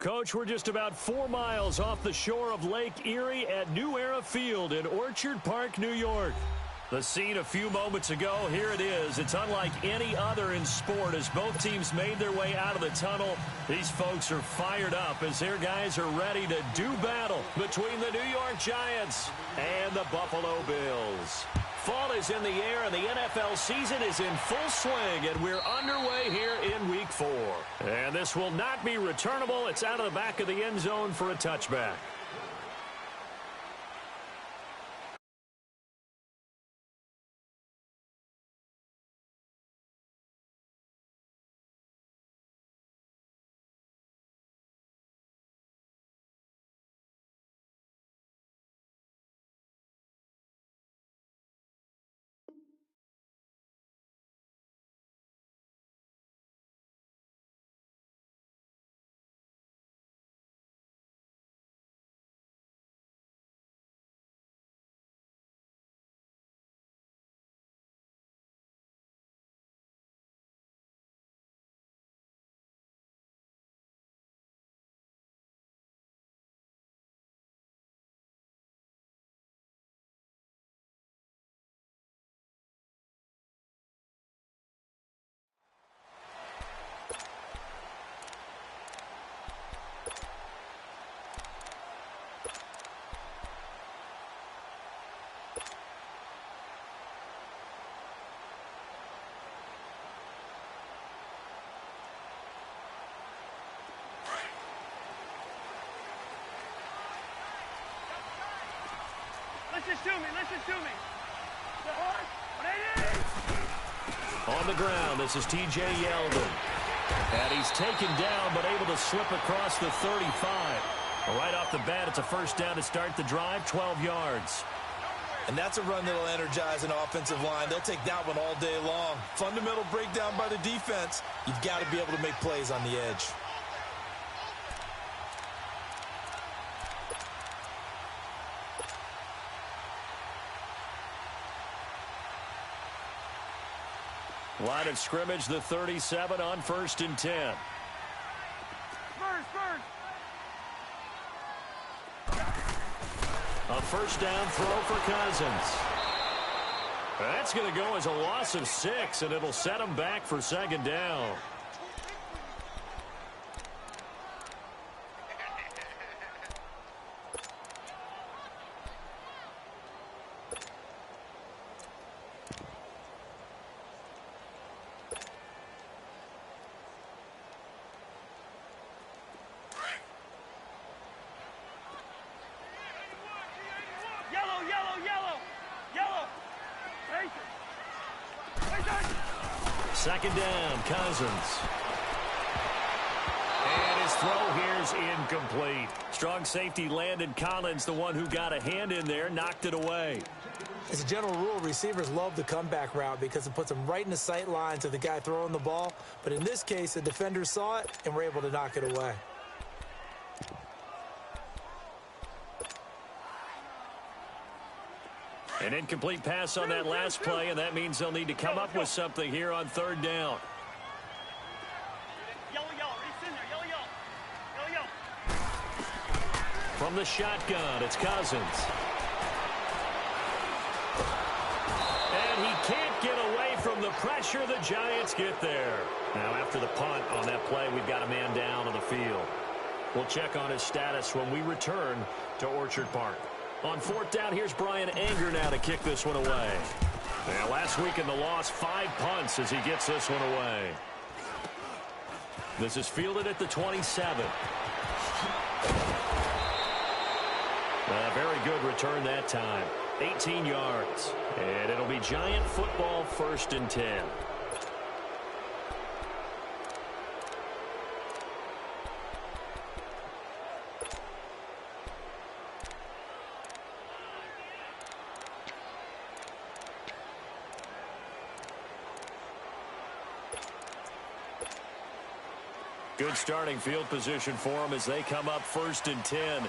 Coach, we're just about 4 miles off the shore of Lake Erie at New Era Field in Orchard Park, New York. The scene a few moments ago, here it is. It's unlike any other in sport as both teams made their way out of the tunnel. These folks are fired up as their guys are ready to do battle between the New York Giants and the Buffalo Bills. Fall is in the air, and the NFL season is in full swing, and we're underway here in Week 4. And this will not be returnable. It's out of the back of the end zone for a touchback. Listen to me. On the ground, this is T.J. Yeldon. And he's taken down, but able to slip across the 35. Right off the bat, it's a first down to start the drive, 12 yards. And that's a run that'll energize an offensive line. They'll take that one all day long. Fundamental breakdown by the defense. You've got to be able to make plays on the edge. Line of scrimmage, the 37 on 1st and 10. A first down throw for Cousins. That's going to go as a loss of 6, and it'll set him back for 2nd down. Second down, Cousins. And his throw here's incomplete. Strong safety Landon Collins, the one who got a hand in there, knocked it away. As a general rule, receivers love the comeback route because it puts them right in the sight lines of the guy throwing the ball. But in this case, the defender saw it and were able to knock it away. An incomplete pass on that last play, and that means they'll need to come up with something here on 3rd down. From the shotgun, it's Cousins. And he can't get away from the pressure. The Giants get there. Now, after the punt on that play, we've got a man down on the field. We'll check on his status when we return to Orchard Park. On 4th down, here's Brian Anger now to kick this one away. Now, last week in the loss, 5 punts as he gets this one away. This is fielded at the 27. A very good return that time. 18 yards. And it'll be Giant football, 1st and 10. Good starting field position for them as they come up 1st and 10.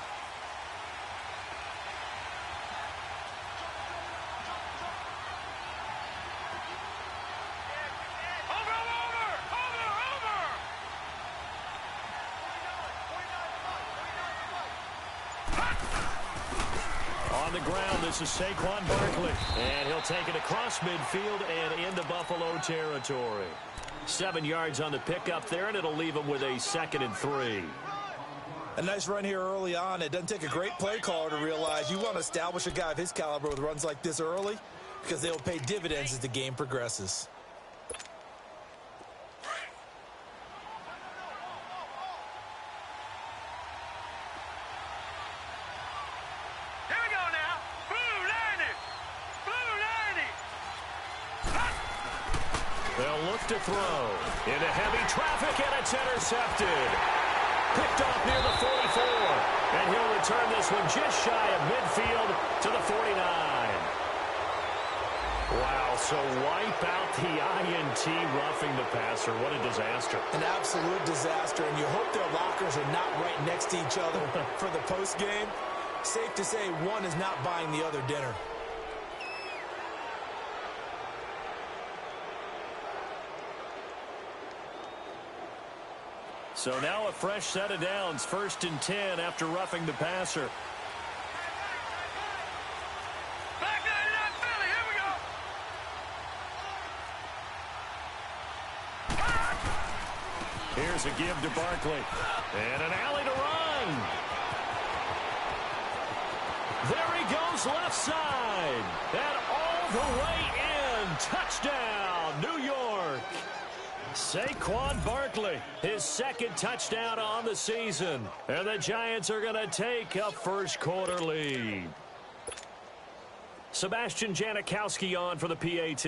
On the ground, this is Saquon Barkley. And he'll take it across midfield and into Buffalo territory. 7 yards on the pickup there, and it'll leave him with a 2nd and 3. A nice run here early on. It doesn't take a great play caller to realize you want to establish a guy of his caliber with runs like this early because they'll pay dividends as the game progresses. They'll look to throw. Into heavy traffic, and it's intercepted. Picked off near the 44. And he'll return this one just shy of midfield to the 49. Wow, so wipe out the INT roughing the passer. What a disaster. An absolute disaster, and you hope their lockers are not right next to each other for the postgame. Safe to say one is not buying the other dinner. So now a fresh set of downs, 1st and 10 after roughing the passer. Here's a give to Barkley. And an alley to run. There he goes left side. And all the way in. Touchdown, New York. Saquon Barkley, his 2nd touchdown on the season. And the Giants are going to take a first-quarter lead. Sebastian Janikowski on for the PAT.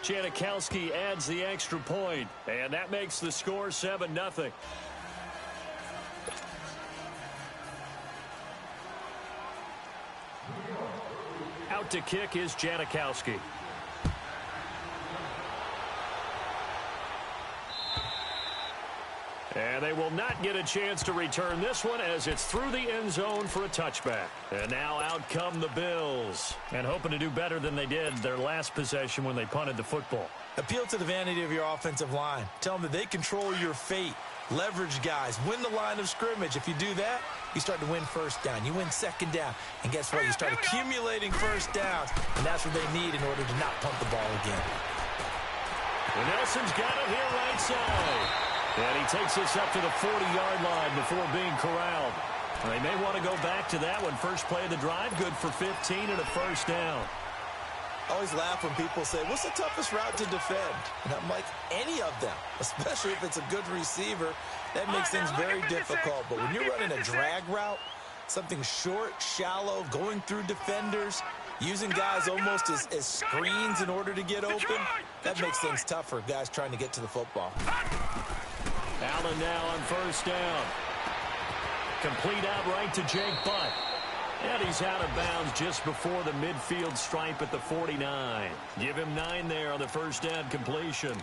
Janikowski adds the extra point, and that makes the score 7-0. Out to kick is Janikowski. And they will not get a chance to return this one as it's through the end zone for a touchback. And now out come the Bills. And hoping to do better than they did their last possession when they punted the football. Appeal to the vanity of your offensive line. Tell them that they control your fate. Leverage guys. Win the line of scrimmage. If you do that, you start to win first down. You win second down. And guess what? You start accumulating first downs. And that's what they need in order to not punt the ball again. And Nelson's got it here right side. And he takes this up to the 40-yard line before being corralled. They may want to go back to that one. First play of the drive, good for 15 and a first down. I always laugh when people say, what's the toughest route to defend? And I'm like, any of them, especially if it's a good receiver. That makes things very difficult. But when you're running a drag route, something short, shallow, going through defenders, using guys almost as screens in order to get open, that makes things tough for guys trying to get to the football. Allen now on first down. Complete out right to Jake Butt. And he's out of bounds just before the midfield stripe at the 49. Give him 9 there on the first down completion.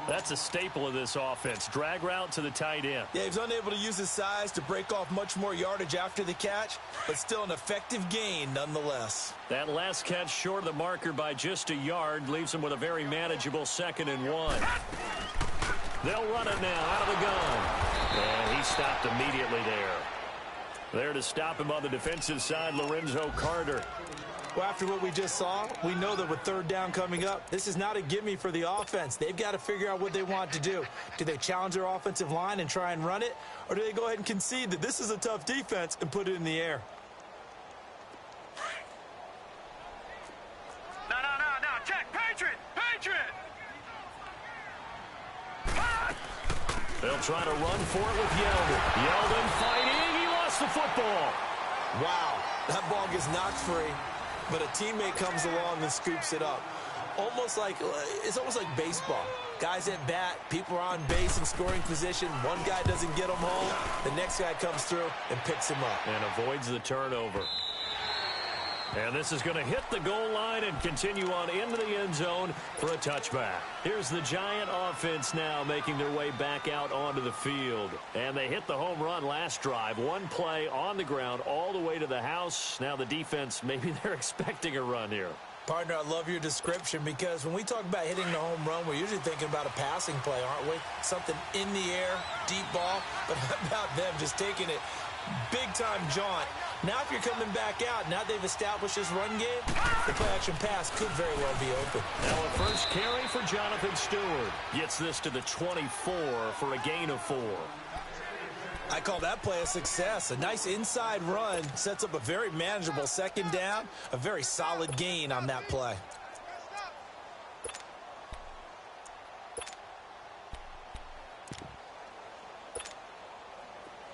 That's a staple of this offense. Drag route to the tight end. Yeah, he's unable to use his size to break off much more yardage after the catch, but still an effective gain nonetheless. That last catch short of the marker by just a yard leaves him with a very manageable 2nd and 1. They'll run it now out of the gun. And he stopped immediately there. There to stop him on the defensive side, Lorenzo Carter. Well, after what we just saw, we know that with 3rd down coming up, this is not a gimme for the offense. They've got to figure out what they want to do. Do they challenge their offensive line and try and run it? Or do they go ahead and concede that this is a tough defense and put it in the air? No. Check. Patriot. They'll try to run for it with Yeldon. Yeldon fighting. He lost the football. Wow, that ball gets knocked free, but a teammate comes along and scoops it up. It's almost like baseball. Guys at bat, people are on base in scoring position. One guy doesn't get them home. The next guy comes through and picks him up. And avoids the turnover. And this is going to hit the goal line and continue on into the end zone for a touchback. Here's the Giant offense now making their way back out onto the field. And they hit the home run last drive. One play on the ground all the way to the house. Now the defense, maybe they're expecting a run here. Partner, I love your description because when we talk about hitting the home run, we're usually thinking about a passing play, aren't we? Something in the air, deep ball, but how about them just taking it big-time jaunt? Now if you're coming back out, now they've established this run game, the play-action pass could very well be open. Now a first carry for Jonathan Stewart. Gets this to the 24 for a gain of 4. I call that play a success. A nice inside run sets up a very manageable second down, a very solid gain on that play.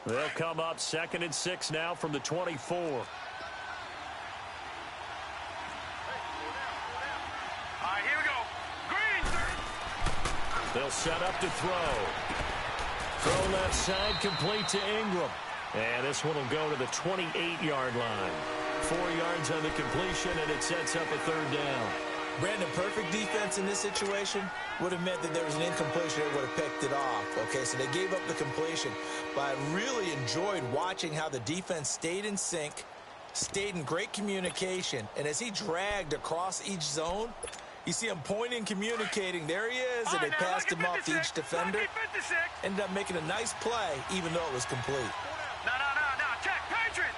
They'll come up 2nd and 6 now from the 24. All right, here we go. Green. They'll set up to throw. Throw left side, complete to Ingram. And this one will go to the 28-yard line. 4 yards on the completion, and it sets up a 3rd down. Brandon, perfect defense in this situation would have meant that there was an incompletion that would have picked it off. Okay, so they gave up the completion. But I really enjoyed watching how the defense stayed in sync, stayed in great communication. And as he dragged across each zone, you see him pointing, communicating. There he is, and they passed him off to each defender. Ended up making a nice play, even though it was complete. No. Check. Patriot.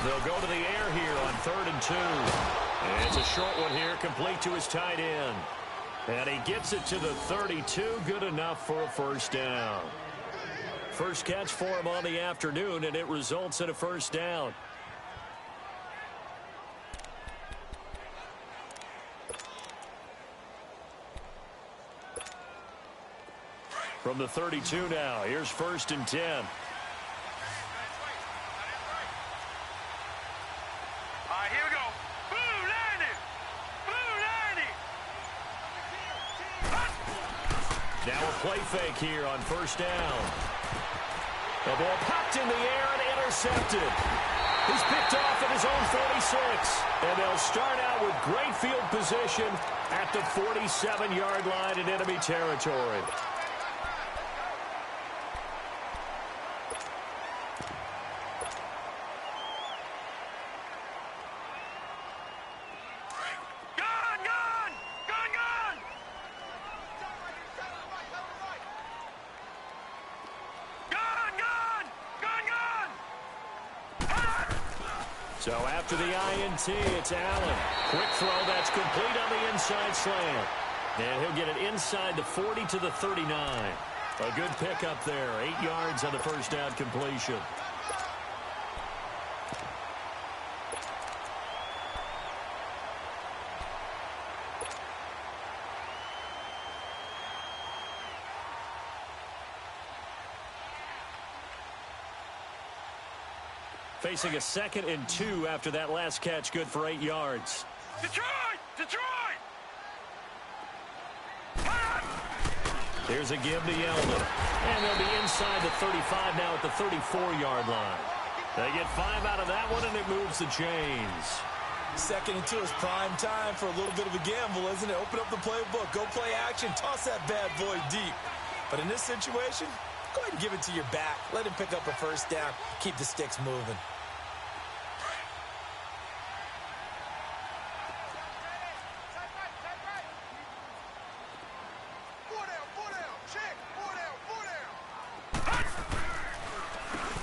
They'll go to the air here on 3rd and 2. And it's a short one here, complete to his tight end. And he gets it to the 32, good enough for a first down. First catch for him on the afternoon, and it results in a first down. From the 32 now, here's 1st and 10. All right, here we go. Blue 90. Now a play fake here on 1st down. The ball popped in the air and intercepted. He's picked off at his own 46. And they'll start out with great field position at the 47-yard line in enemy territory. So after the INT, it's Allen. Quick throw, that's complete on the inside slant. And he'll get it inside the 40 to the 39. A good pickup there, 8 yards on the first down completion. Facing a 2nd and 2 after that last catch, good for 8 yards. Detroit! Here's a give to Yeldon. And they'll be inside the 35 now at the 34-yard line. They get 5 out of that one, and it moves the chains. 2nd and 2 is prime time for a little bit of a gamble, isn't it? Open up the playbook, go play action, toss that bad boy deep. But in this situation, go ahead and give it to your back. Let him pick up a first down. Keep the sticks moving.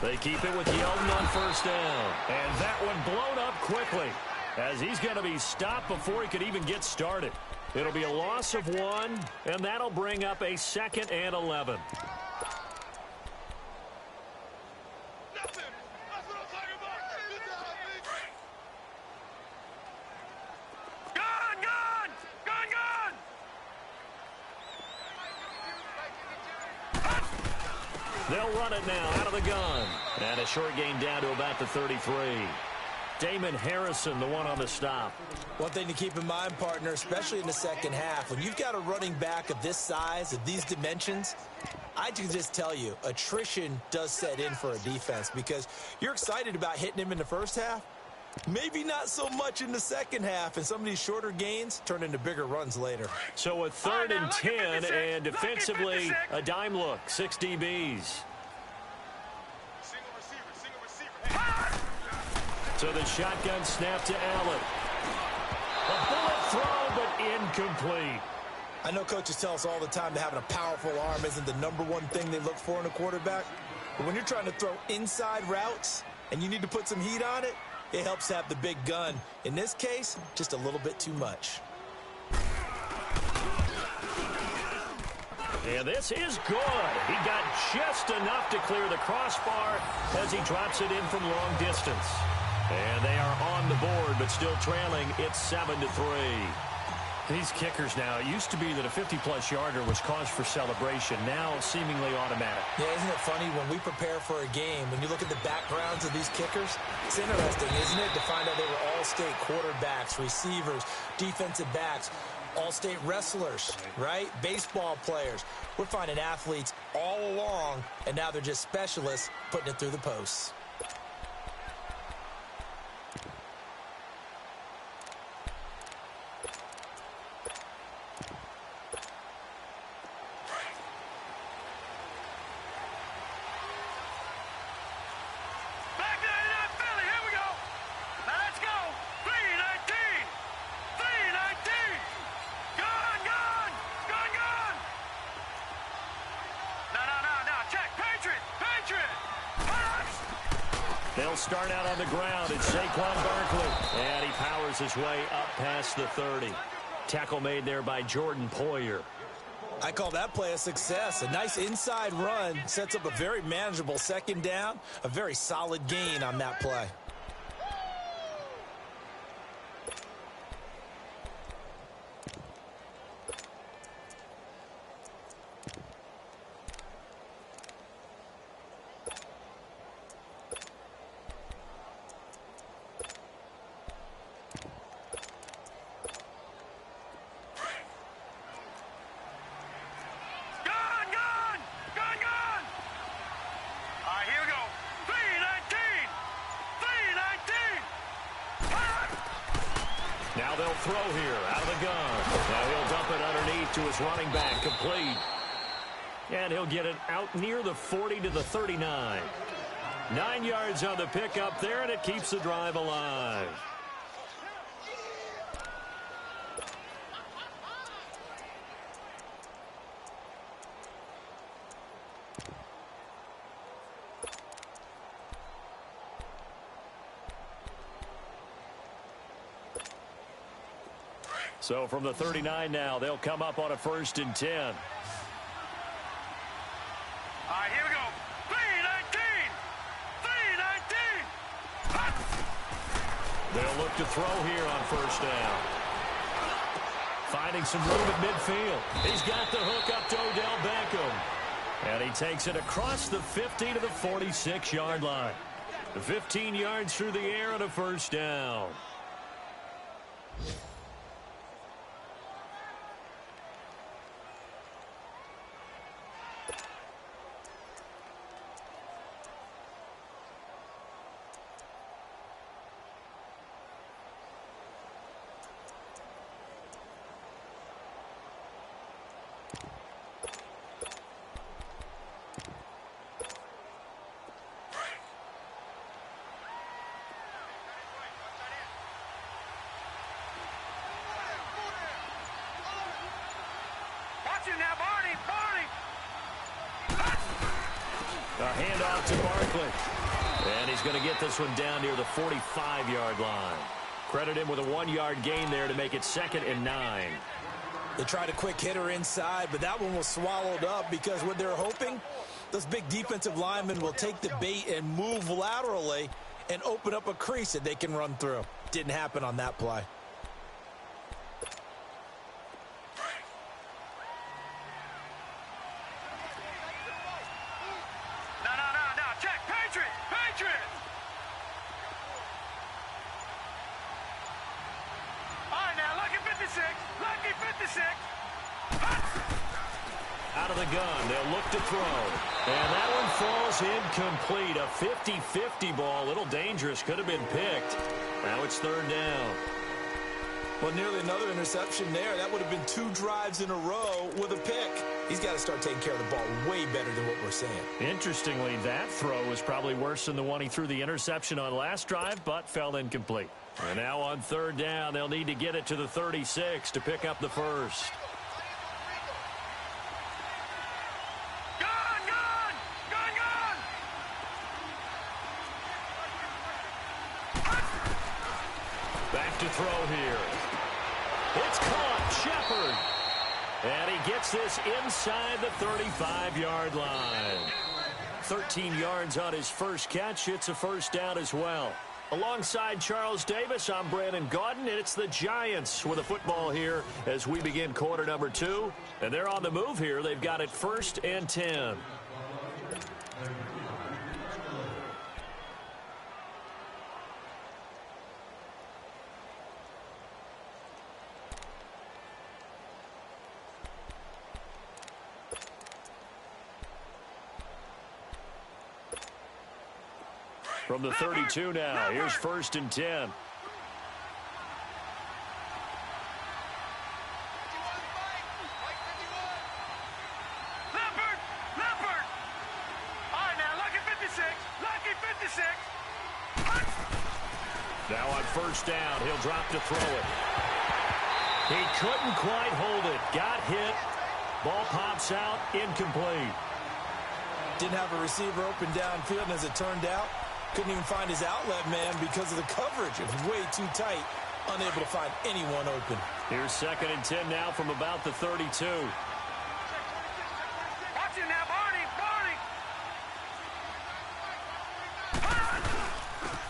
They keep it with Yeldon on first down. And that one blown up quickly as he's going to be stopped before he could even get started. It'll be a loss of 1, and that'll bring up a 2nd and 11. They'll run it now out of the gun. And a short gain down to about the 33. Damon Harrison, the one on the stop. One thing to keep in mind, partner, especially in the second half, when you've got a running back of this size, of these dimensions, I can just tell you, attrition does set in for a defense because you're excited about hitting him in the first half. Maybe not so much in the second half, and some of these shorter gains turn into bigger runs later. So a 3rd and 10, and defensively, a dime look, 6 DBs. Single receiver. So the shotgun snap to Allen. A bullet throw, but incomplete. I know coaches tell us all the time that having a powerful arm isn't the number one thing they look for in a quarterback. But when you're trying to throw inside routes and you need to put some heat on it, it helps have the big gun. In this case, just a little bit too much. And this is good. He got just enough to clear the crossbar as he drops it in from long distance. And they are on the board, but still trailing. It's 7-3. These kickers now, it used to be that a 50-plus yarder was cause for celebration. Now seemingly automatic. Yeah, isn't it funny when we prepare for a game, when you look at the backgrounds of these kickers, it's interesting, isn't it, to find out they were all-state quarterbacks, receivers, defensive backs, all-state wrestlers, right? Baseball players. We're finding athletes all along, and now they're just specialists putting it through the posts. They'll start out on the ground. It's Saquon Barkley. And he powers his way up past the 30. Tackle made there by Jordan Poyer. I call that play a success. A nice inside run sets up a very manageable second down. A very solid gain on that play. Now they'll throw here out of the gun. Now he'll dump it underneath to his running back, complete. And he'll get it out near the 40 to the 39. 9 yards on the pickup there, and it keeps the drive alive. So from the 39 now, they'll come up on a 1st and 10. All right, here we go. 3-19. 3-19. They'll look to throw here on 1st down. Finding some room at midfield. He's got the hook up to Odell Beckham. And he takes it across the 50 to the 46-yard line. 15 yards through the air and a 1st down. Now, Barney. A handoff to Barkley. And he's going to get this one down near the 45-yard line. Credit him with a 1-yard gain there to make it 2nd and 9. They tried a quick hitter inside, but that one was swallowed up because what they're hoping, those big defensive linemen will take the bait and move laterally and open up a crease that they can run through. Didn't happen on that play. Out of the gun, they'll look to throw. And that one falls incomplete. A 50-50 ball, a little dangerous, could have been picked. Now it's 3rd down. Well, nearly another interception there. That would have been 2 drives in a row with a pick. He's got to start taking care of the ball way better than what we're seeing. Interestingly, that throw was probably worse than the one he threw the interception on last drive, but fell incomplete. And now on 3rd down, they'll need to get it to the 36 to pick up the first. Back to throw here. It's caught. Shepard. And he gets this inside the 35-yard line. 13 yards on his first catch. It's a first down as well. Alongside Charles Davis, I'm Brandon Gaudin, and it's the Giants with a football here as we begin quarter number 2. And they're on the move here. They've got it 1st and 10. From the 32 now, here's 1st and 10. Leopard! Leopard! All right, now, lucky 56. Lucky 56. Now on 1st down, he'll drop to throw it. He couldn't quite hold it. Got hit. Ball pops out. Incomplete. Didn't have a receiver open downfield, and as it turned out, couldn't even find his outlet man because of the coverage. It was way too tight, unable to find anyone open. Here's 2nd and 10 now from about the 32. Watch him now, Barney!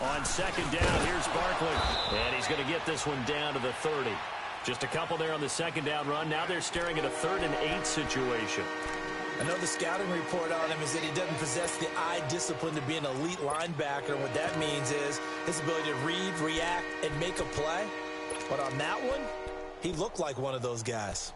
On 2nd down, here's Barkley. And he's going to get this one down to the 30. Just a couple there on the 2nd down run. Now they're staring at a 3rd and 8 situation. I know the scouting report on him is that he doesn't possess the eye discipline to be an elite linebacker. What that means is his ability to read, react, and make a play. But on that one, he looked like one of those guys.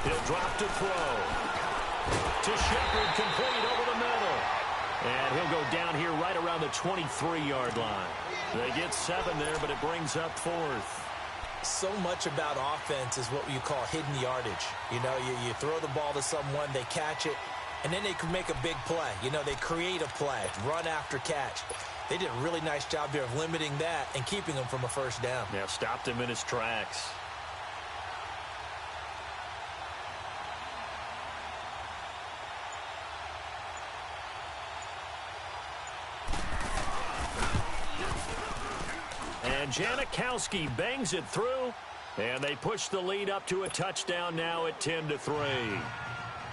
He'll drop to throw. To Shepard, complete over the middle. And he'll go down here right around the 23-yard line. They get 7 there, but it brings up 4th. So much about offense is what you call hidden yardage. You know, you throw the ball to someone, they catch it, and then they can make a big play. You know, they create a play, run after catch. They did a really nice job there of limiting that and keeping him from a 1st down. Yeah, stopped him in his tracks. And Janikowski bangs it through, and they push the lead up to a touchdown now at 10-3.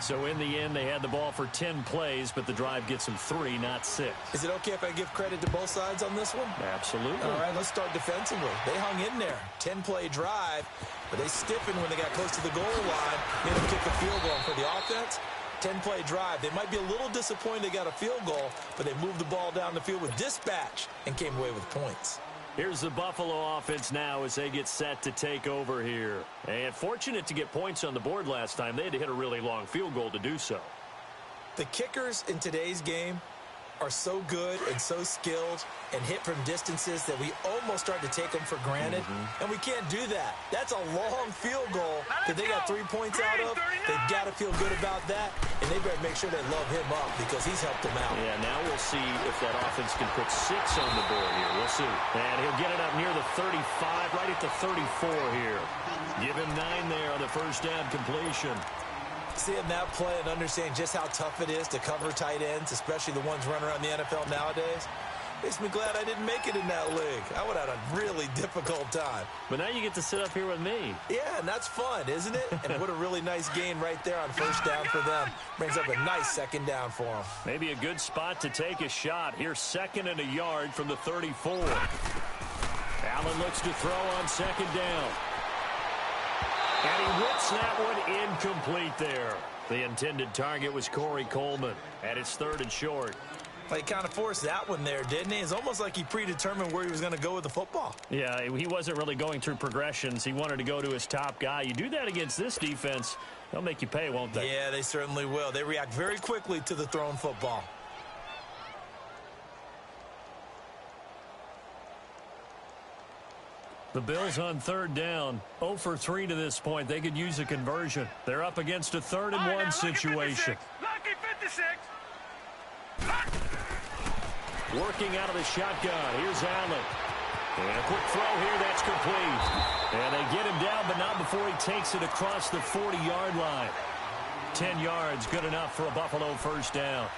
So in the end, they had the ball for 10 plays, but the drive gets them 3, not 6. Is it okay if I give credit to both sides on this one? Absolutely. All right, let's start defensively. They hung in there. 10-play drive, but they stiffened when they got close to the goal line, made them kick a field goal. For the offense, 10-play drive. They might be a little disappointed they got a field goal, but they moved the ball down the field with dispatch and came away with points. Here's the Buffalo offense now as they get set to take over here. And fortunate to get points on the board last time. They had to hit a really long field goal to do so. The kickers in today's game are so good and so skilled and hit from distances that we almost start to take them for granted. And we can't do that. That's a long field goal that they got 3 points out of. They've got to feel good about that, and they better make sure they love him up because he's helped them out. Yeah, now we'll see if that offense can put 6 on the board here. We'll see. And he'll get it up near the 35, right at the 34 here. Give him 9 there on the 1st down completion. Seeing that play and understanding just how tough it is to cover tight ends, especially the ones running around the NFL nowadays, makes me glad I didn't make it in that league. I would have had a really difficult time. But now you get to sit up here with me. Yeah, and that's fun, isn't it? And what a really nice gain right there on 1st down for them. Brings up a nice 2nd down for them. Maybe a good spot to take a shot. Here's 2nd and a yard from the 34. Allen looks to throw on 2nd down. And he whips that one incomplete there. The intended target was Corey Coleman. And it's 3rd and short. He kind of forced that one there, didn't he? It's almost like he predetermined where he was going to go with the football. Yeah, he wasn't really going through progressions. He wanted to go to his top guy. You do that against this defense, they'll make you pay, won't they? Yeah, they certainly will. They react very quickly to the thrown football. The Bills on third down, 0 for 3 to this point. They could use a conversion. They're up against a 3rd-and-1 situation. Lucky 56. Working out of the shotgun. Here's Allen. And a quick throw here. That's complete. And they get him down, but not before he takes it across the 40-yard line. 10 yards, good enough for a Buffalo first down.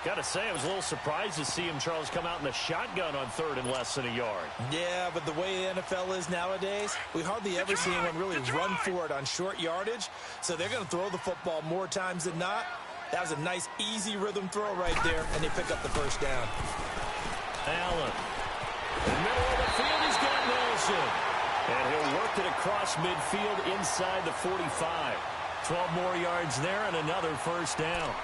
Got to say, I was a little surprised to see him, Charles, come out in the shotgun on 3rd and less than a yard. Yeah, but the way the NFL is nowadays, we hardly ever see anyone really run for it on short yardage. So they're going to throw the football more times than not. That was a nice, easy rhythm throw right there, and they pick up the first down. Allen. In the middle of the field, he's got Nelson. And he'll work it across midfield inside the 45. 12 more yards there and another first down.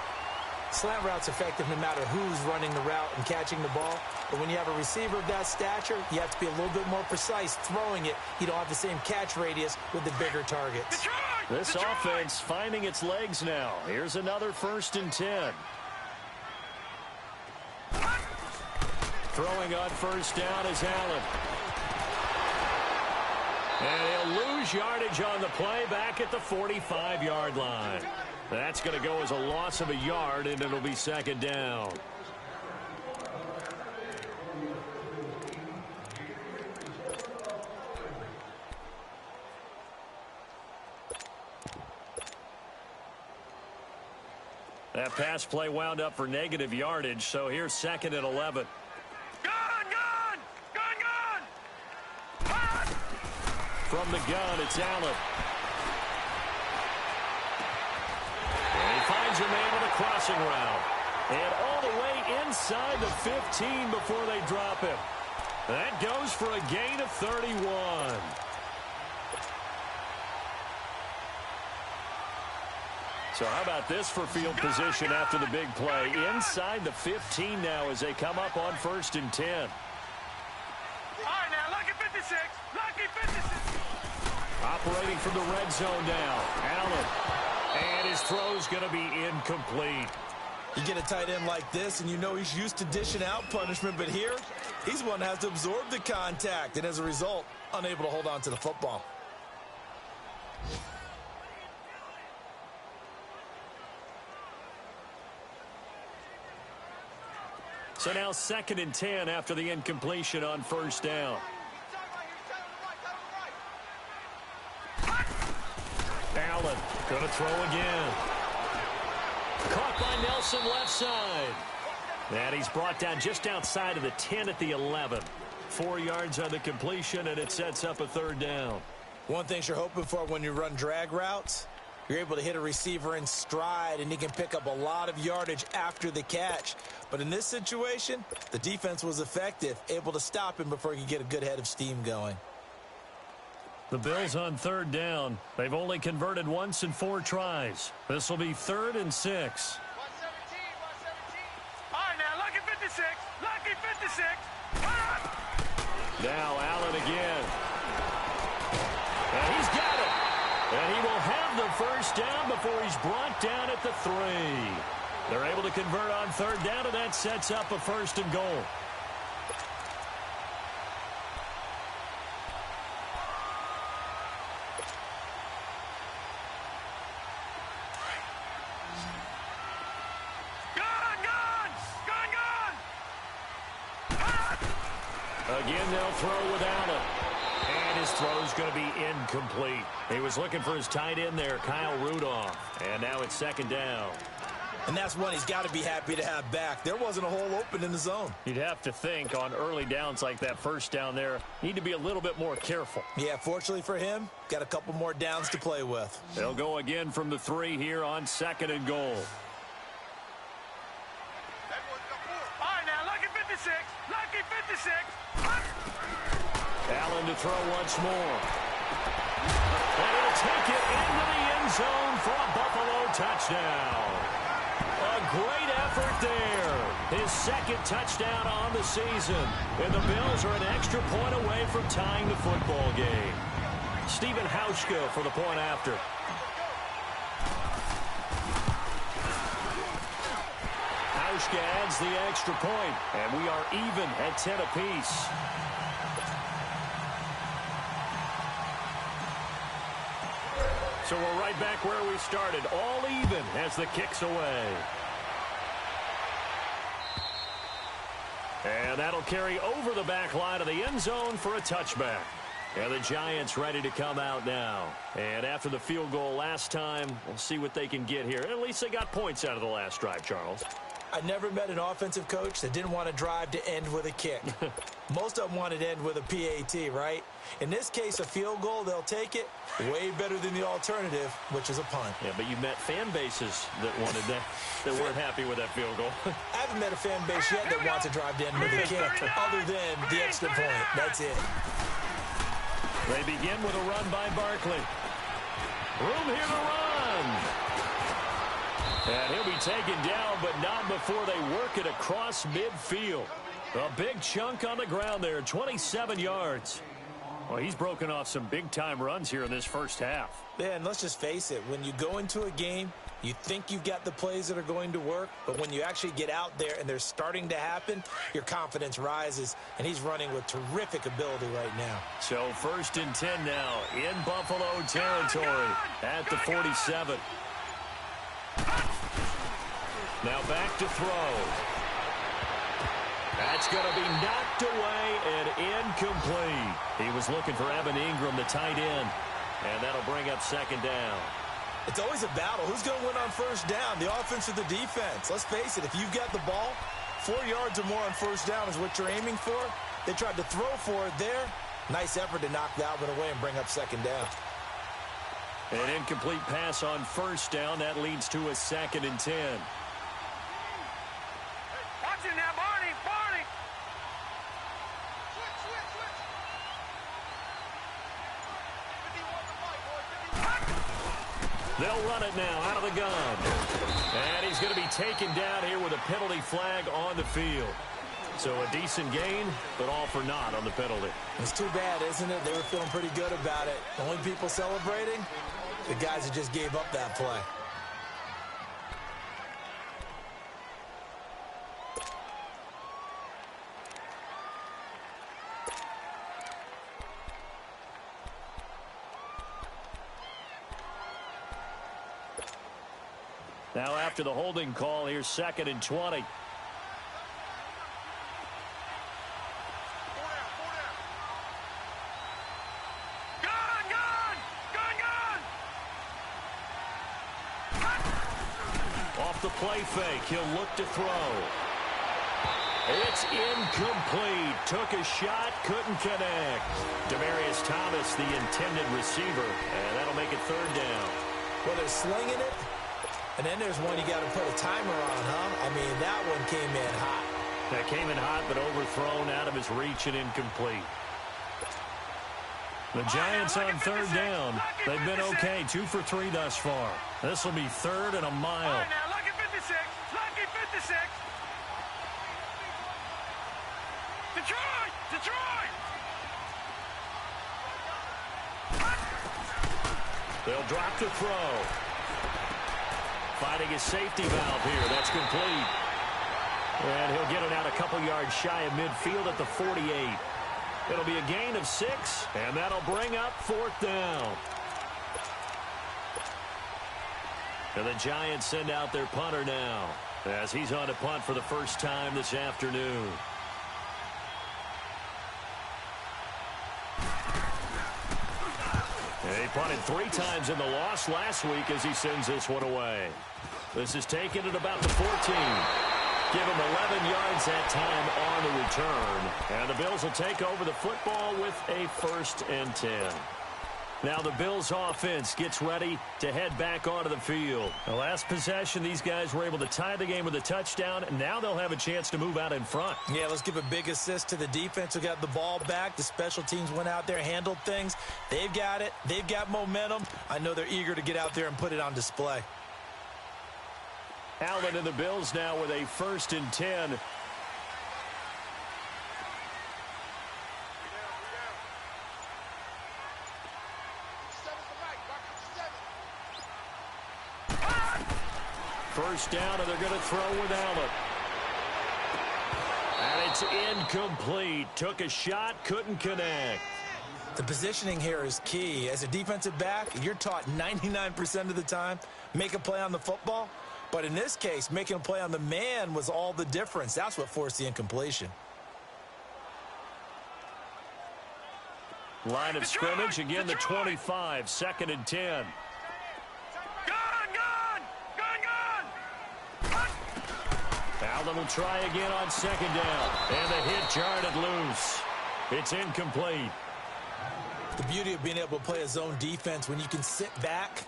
Slant route's effective no matter who's running the route and catching the ball. But when you have a receiver of that stature, you have to be a little bit more precise throwing it. You don't have the same catch radius with the bigger targets. This offense finding its legs now. Here's another 1st and 10. Throwing on first down is Allen. And he'll lose yardage on the play back at the 45-yard line. That's going to go as a loss of a yard, and it'll be 2nd down. That pass play wound up for negative yardage, so here's 2nd and 11. From the gun, it's Allen. And he finds a man with a crossing route. And all the way inside the 15 before they drop him. That goes for a gain of 31. So how about this for field position after the big play? Inside the 15 now as they come up on 1st and 10. All right, now, lucky 56. Lucky 56. Operating from the red zone now. Allen. And his throw's going to be incomplete. You get a tight end like this, and you know he's used to dishing out punishment, but here, he's one that has to absorb the contact, and as a result, unable to hold on to the football. So now 2nd and 10 after the incompletion on first down. Allen going to throw again. Caught by Nelson left side. And he's brought down just outside of the 10 at the 11. 4 yards on the completion, and it sets up a 3rd down. One thing you're hoping for when you run drag routes, you're able to hit a receiver in stride, and he can pick up a lot of yardage after the catch. But in this situation, the defense was effective, able to stop him before he could get a good head of steam going. The Bills on 3rd down. They've only converted once in 4 tries. This will be 3rd and 6. 117, 117. All right, now, lucky 56. Lucky 56. Now Allen again. And he's got it. And he will have the first down before he's brought down at the 3. They're able to convert on 3rd down, and that sets up a 1st and goal. Again, they'll throw with Allen. And his throw's going to be incomplete. He was looking for his tight end there, Kyle Rudolph. And now it's 2nd down. And that's one he's got to be happy to have back. There wasn't a hole open in the zone. You'd have to think on early downs like that first down there, need to be a little bit more careful. Yeah, fortunately for him, got a couple more downs to play with. They'll go again from the 3 here on 2nd and goal. All right, now, lucky 56. Lucky 56. Allen to throw once more. And he'll take it into the end zone for a Buffalo touchdown. A great effort there. His second touchdown on the season. And the Bills are an extra point away from tying the football game. Stephen Hauschka for the point after. Hauschka adds the extra point, and we are even at 10 apiece. So we're right back where we started, all even as the kick's away. And that'll carry over the back line of the end zone for a touchback. And the Giants ready to come out now. And after the field goal last time, we'll see what they can get here. At least they got points out of the last drive, Charles. I never met an offensive coach that didn't want to drive to end with a kick. Most of them wanted to end with a PAT, right? In this case, a field goal, they'll take it. Way better than the alternative, which is a punt. Yeah, but you met fan bases that wanted that, that weren't happy with that field goal. I haven't met a fan base yet that wants to drive to end with a kick, other than the extra point. That's it. They begin with a run by Barkley. Room here to run. And he'll be taken down, but not before they work it across midfield. A big chunk on the ground there, 27 yards. Well, he's broken off some big-time runs here in this first half. Yeah, and let's just face it. When you go into a game, you think you've got the plays that are going to work, but when you actually get out there and they're starting to happen, your confidence rises, and he's running with terrific ability right now. So 1st and 10 now in Buffalo territory at the 47. Now back to throw. That's going to be knocked away and incomplete. He was looking for Evan Ingram, the tight end, and that'll bring up 2nd down. It's always a battle. Who's going to win on 1st down, the offense or the defense? Let's face it, if you've got the ball, 4 yards or more on 1st down is what you're aiming for. They tried to throw for it there. Nice effort to knock that one away and bring up 2nd down. An incomplete pass on 1st down. That leads to a 2nd and 10. Watch it now, Barney. They'll run it now out of the gun. And he's going to be taken down here with a penalty flag on the field. So a decent gain, but all for naught on the penalty. It's too bad, isn't it? They were feeling pretty good about it. The only people celebrating, the guys that just gave up that play. Now after the holding call, here's 2nd and 20. Off the play fake, he'll look to throw. It's incomplete. Took a shot, couldn't connect. Demaryius Thomas, the intended receiver, and that'll make it 3rd down. Well, they're slinging it. And then there's one you got to put a timer on, huh? I mean, that one came in hot. That came in hot, but overthrown out of his reach and incomplete. The Giants on 3rd down. They've been okay, 2 for 3 thus far. This will be 3rd and a mile. All right, now, lucky 56. Lucky 56. Detroit! They'll drop the throw. Finding his safety valve here. That's complete. And he'll get it out a couple yards shy of midfield at the 48. It'll be a gain of 6, and that'll bring up 4th down. And the Giants send out their punter now as he's on to punt for the first time this afternoon. He punted 3 times in the loss last week as he sends this one away. This is taken at about the 14. Give him 11 yards that time on the return. And the Bills will take over the football with a 1st and 10. Now the Bills offense gets ready to head back onto the field. The last possession, these guys were able to tie the game with a touchdown. Now they'll have a chance to move out in front. Yeah, let's give a big assist to the defense who got the ball back. The special teams went out there, handled things. They've got it. They've got momentum. I know they're eager to get out there and put it on display. Allen and the Bills now with a 1st and 10. First down, and they're going to throw with Allen. And it's incomplete. Took a shot, couldn't connect. The positioning here is key. As a defensive back, you're taught 99% of the time, make a play on the football. But in this case, making a play on the man was all the difference. That's what forced the incompletion. Line of scrimmage, again the 25, 2nd and 10. Allen will try again on 2nd down. And the hit jarred it loose. It's incomplete. The beauty of being able to play a zone defense when you can sit back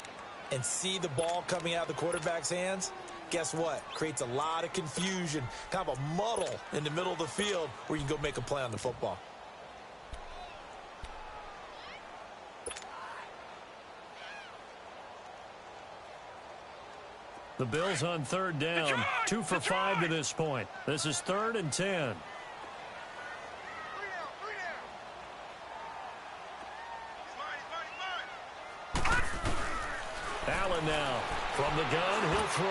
and see the ball coming out of the quarterback's hands, guess what? Creates a lot of confusion, kind of a muddle in the middle of the field where you can go make a play on the football. The Bills on 3rd down, 2 for 5 to this point. This is 3rd and 10. Allen now from the gun, he'll throw.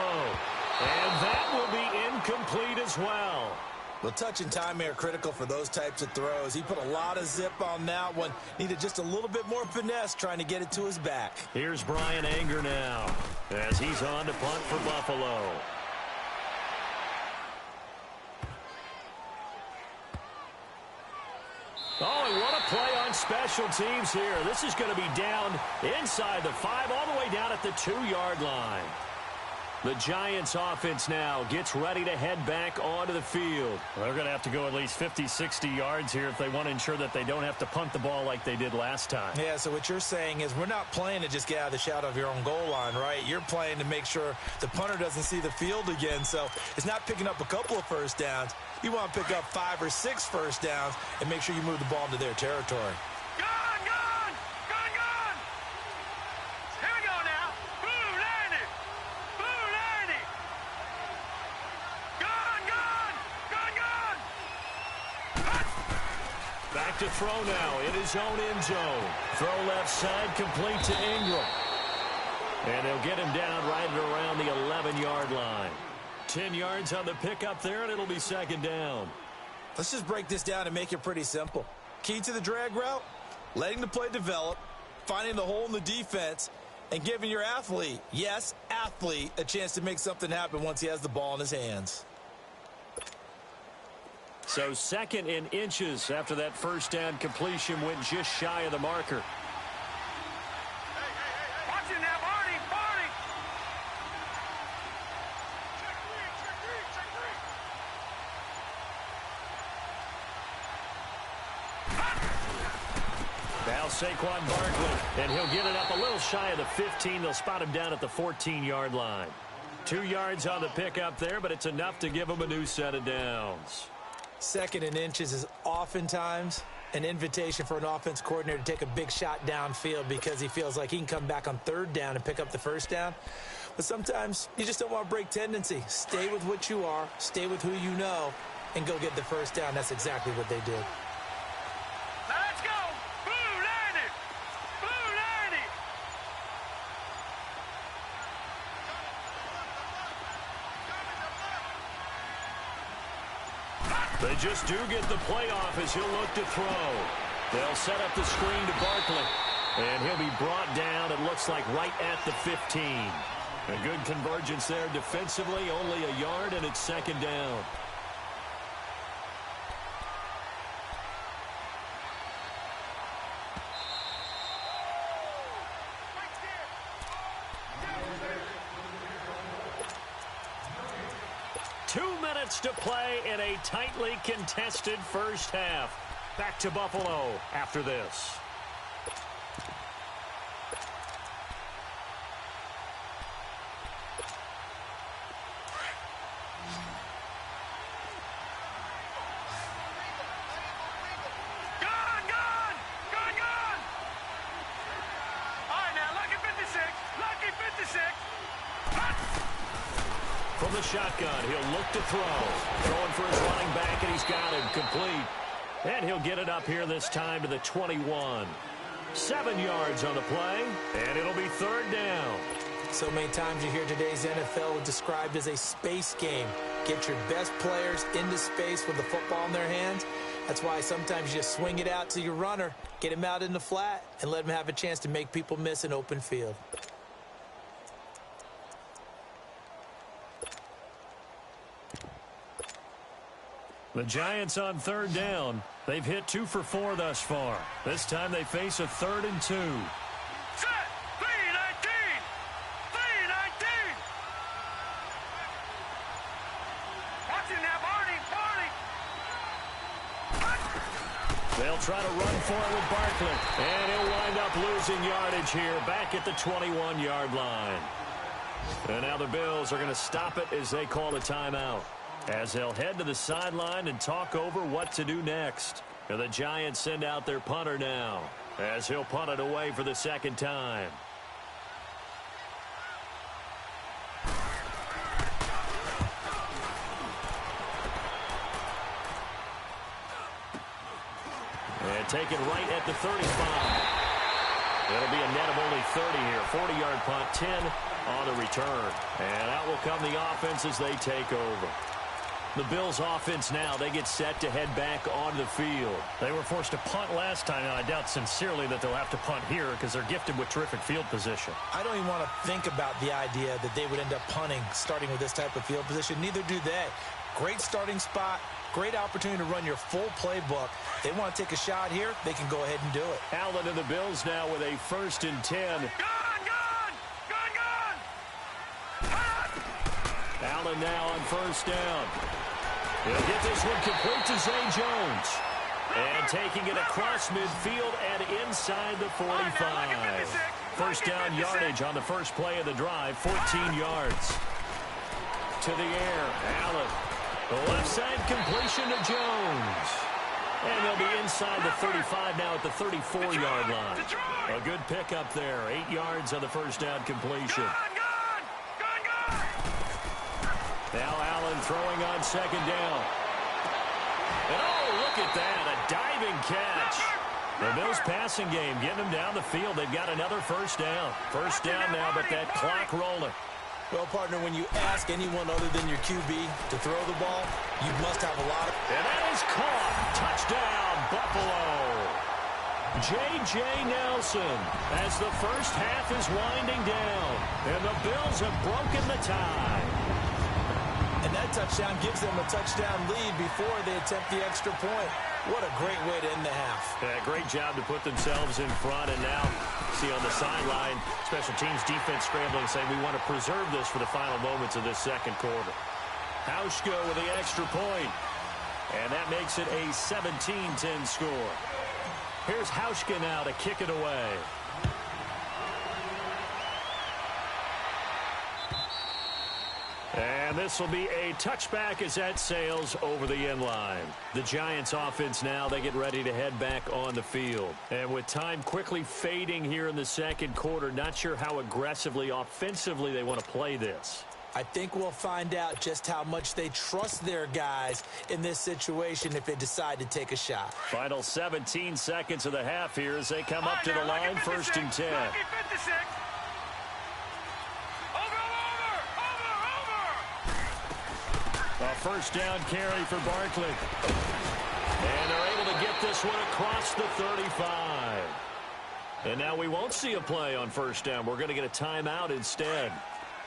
And that will be incomplete as well. Well, touch and time are critical for those types of throws. He put a lot of zip on that one. Needed just a little bit more finesse trying to get it to his back. Here's Brian Anger now as he's on to punt for Buffalo. Oh, and what a play on special teams here. This is going to be down inside the 5, all the way down at the 2-yard line. The Giants offense now gets ready to head back onto the field. Well, they're going to have to go at least 50, 60 yards here if they want to ensure that they don't have to punt the ball like they did last time. Yeah, so what you're saying is we're not playing to just get out of the shadow of your own goal line, right? You're playing to make sure the punter doesn't see the field again. So it's not picking up a couple of first downs. You want to pick up 5 or 6 first downs and make sure you move the ball into their territory. Back to throw now in his own end zone. Throw left side, complete to Ingram. And they'll get him down right at around the 11-yard line. 10 yards on the pickup there, and it'll be 2nd down. Let's just break this down and make it pretty simple. Key to the drag route, letting the play develop, finding the hole in the defense, and giving your athlete, yes, athlete, a chance to make something happen once he has the ball in his hands. So 2nd and inches after that first down completion went just shy of the marker. Watch it now, Barney, Barney. Now Saquon Barkley, and he'll get it up a little shy of the 15. They'll spot him down at the 14-yard line. 2 yards on the pickup there, but it's enough to give him a new set of downs. 2nd and inches is oftentimes an invitation for an offense coordinator to take a big shot downfield because he feels like he can come back on 3rd down and pick up the first down. But sometimes you just don't want to break tendency. Stay with what you are, stay with who you know, and go get the first down. That's exactly what they did. Let's go. Boo, Lanny. Boo, Lanny. They just do get the playoff as he'll look to throw. They'll set up the screen to Barkley. And he'll be brought down, it looks like, right at the 15. A good convergence there defensively, only a yard, and it's 2nd down. To play in a tightly contested first half. Back to Buffalo after this. the shotgun. He'll look to throw. Throwing for his running back, and he's got him complete. And he'll get it up here this time to the 21. 7 yards on the play, and it'll be third down. So many times you hear today's NFL described as a space game. Get your best players into space with the football in their hands. That's why sometimes you just swing it out to your runner, get him out in the flat, and let him have a chance to make people miss an open field. The Giants on third down. They've hit 2 for 4 thus far. This time they face a 3rd and 2. Set. 3-19. 3-19. Watching now, Barney. They'll try to run for it with Barkley. And he'll wind up losing yardage here back at the 21-yard line. And now the Bills are going to stop it as they call a timeout, as they'll head to the sideline and talk over what to do next. And the Giants send out their punter now, as he'll punt it away for the second time. And taken right at the 35. It'll be a net of only 30 here. 40-yard punt, 10 on the return. And out will come the offense as they take over. The Bills offense now, they get set to head back on the field. They were forced to punt last time, and I doubt sincerely that they'll have to punt here because they're gifted with terrific field position. I don't even want to think about the idea that they would end up punting starting with this type of field position. Neither do they. Great starting spot, great opportunity to run your full playbook. They want to take a shot here, they can go ahead and do it. Allen and the Bills now with a 1st and 10. Allen now on 1st down. He'll get this one complete to Zay Jones. And taking it across midfield and inside the 45. 1st down yardage on the first play of the drive, 14 yards. To the air, Allen. The left side completion to Jones. And they'll be inside the 35 now at the 34-yard line. A good pickup there, 8 yards on the 1st down completion. Now Allen throwing on 2nd down. And oh, look at that, a diving catch. The Bills passing game getting them down the field. They've got another 1st down. 1st down now, but that clock rolling. Well, partner, when you ask anyone other than your QB to throw the ball, you must have a lot of... And that is caught. Touchdown, Buffalo. J.J. Nelson as the first half is winding down. And the Bills have broken the tie. And that touchdown gives them a touchdown lead before they attempt the extra point. What a great way to end the half. Yeah, great job to put themselves in front. And now, see on the sideline, special teams defense scrambling, saying we want to preserve this for the final moments of this second quarter. Hauschka with the extra point. And that makes it a 17-10 score. Here's Hauschka now to kick it away. And this will be a touchback as that sails over the end line. The Giants offense now, they get ready to head back on the field. And with time quickly fading here in the second quarter, not sure how aggressively, offensively they want to play this. I think we'll find out just how much they trust their guys in this situation if they decide to take a shot. Final 17 seconds of the half here as they come up to the line, 1st and 10. A 1st down carry for Barkley. And they're able to get this one across the 35. And now we won't see a play on 1st down. We're going to get a timeout instead,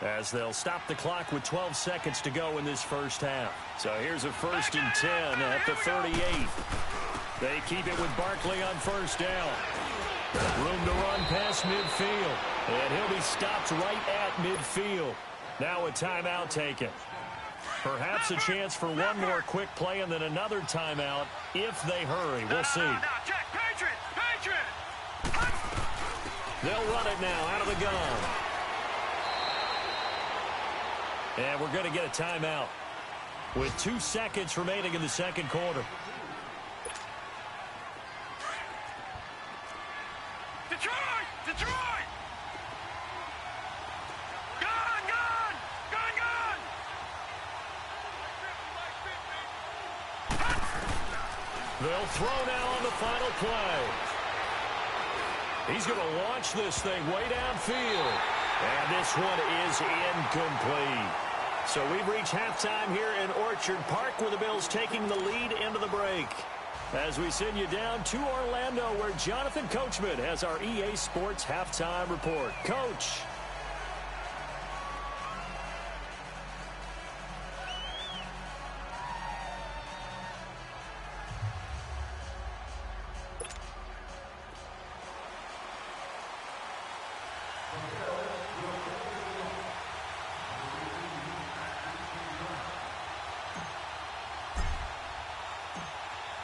as they'll stop the clock with 12 seconds to go in this first half. So here's a 1st and 10 at the 38. They keep it with Barkley on 1st down. Room to run past midfield. And he'll be stopped right at midfield. Now a timeout taken. Perhaps a chance for one more quick play and then another timeout if they hurry. We'll see. They'll run it now out of the gun. And we're going to get a timeout with 2 seconds remaining in the second quarter. Detroit! They'll throw now on the final play. He's going to launch this thing way downfield. And this one is incomplete. So we've reached halftime here in Orchard Park where the Bills taking the lead into the break. As we send you down to Orlando where Jonathan Coachman has our EA Sports halftime report. Coach.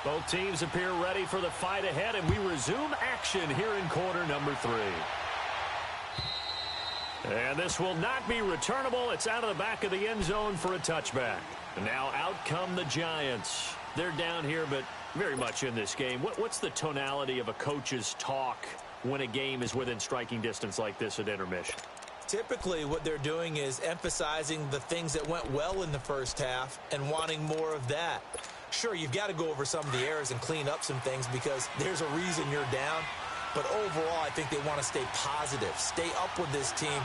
Both teams appear ready for the fight ahead, and we resume action here in quarter number 3. And this will not be returnable. It's out of the back of the end zone for a touchback. And now out come the Giants. They're down here, but very much in this game. What's the tonality of a coach's talk when a game is within striking distance like this at intermission? Typically, what they're doing is emphasizing the things that went well in the first half and wanting more of that. Sure, you've got to go over some of the errors and clean up some things because there's a reason you're down. But overall, I think they want to stay positive, stay up with this team.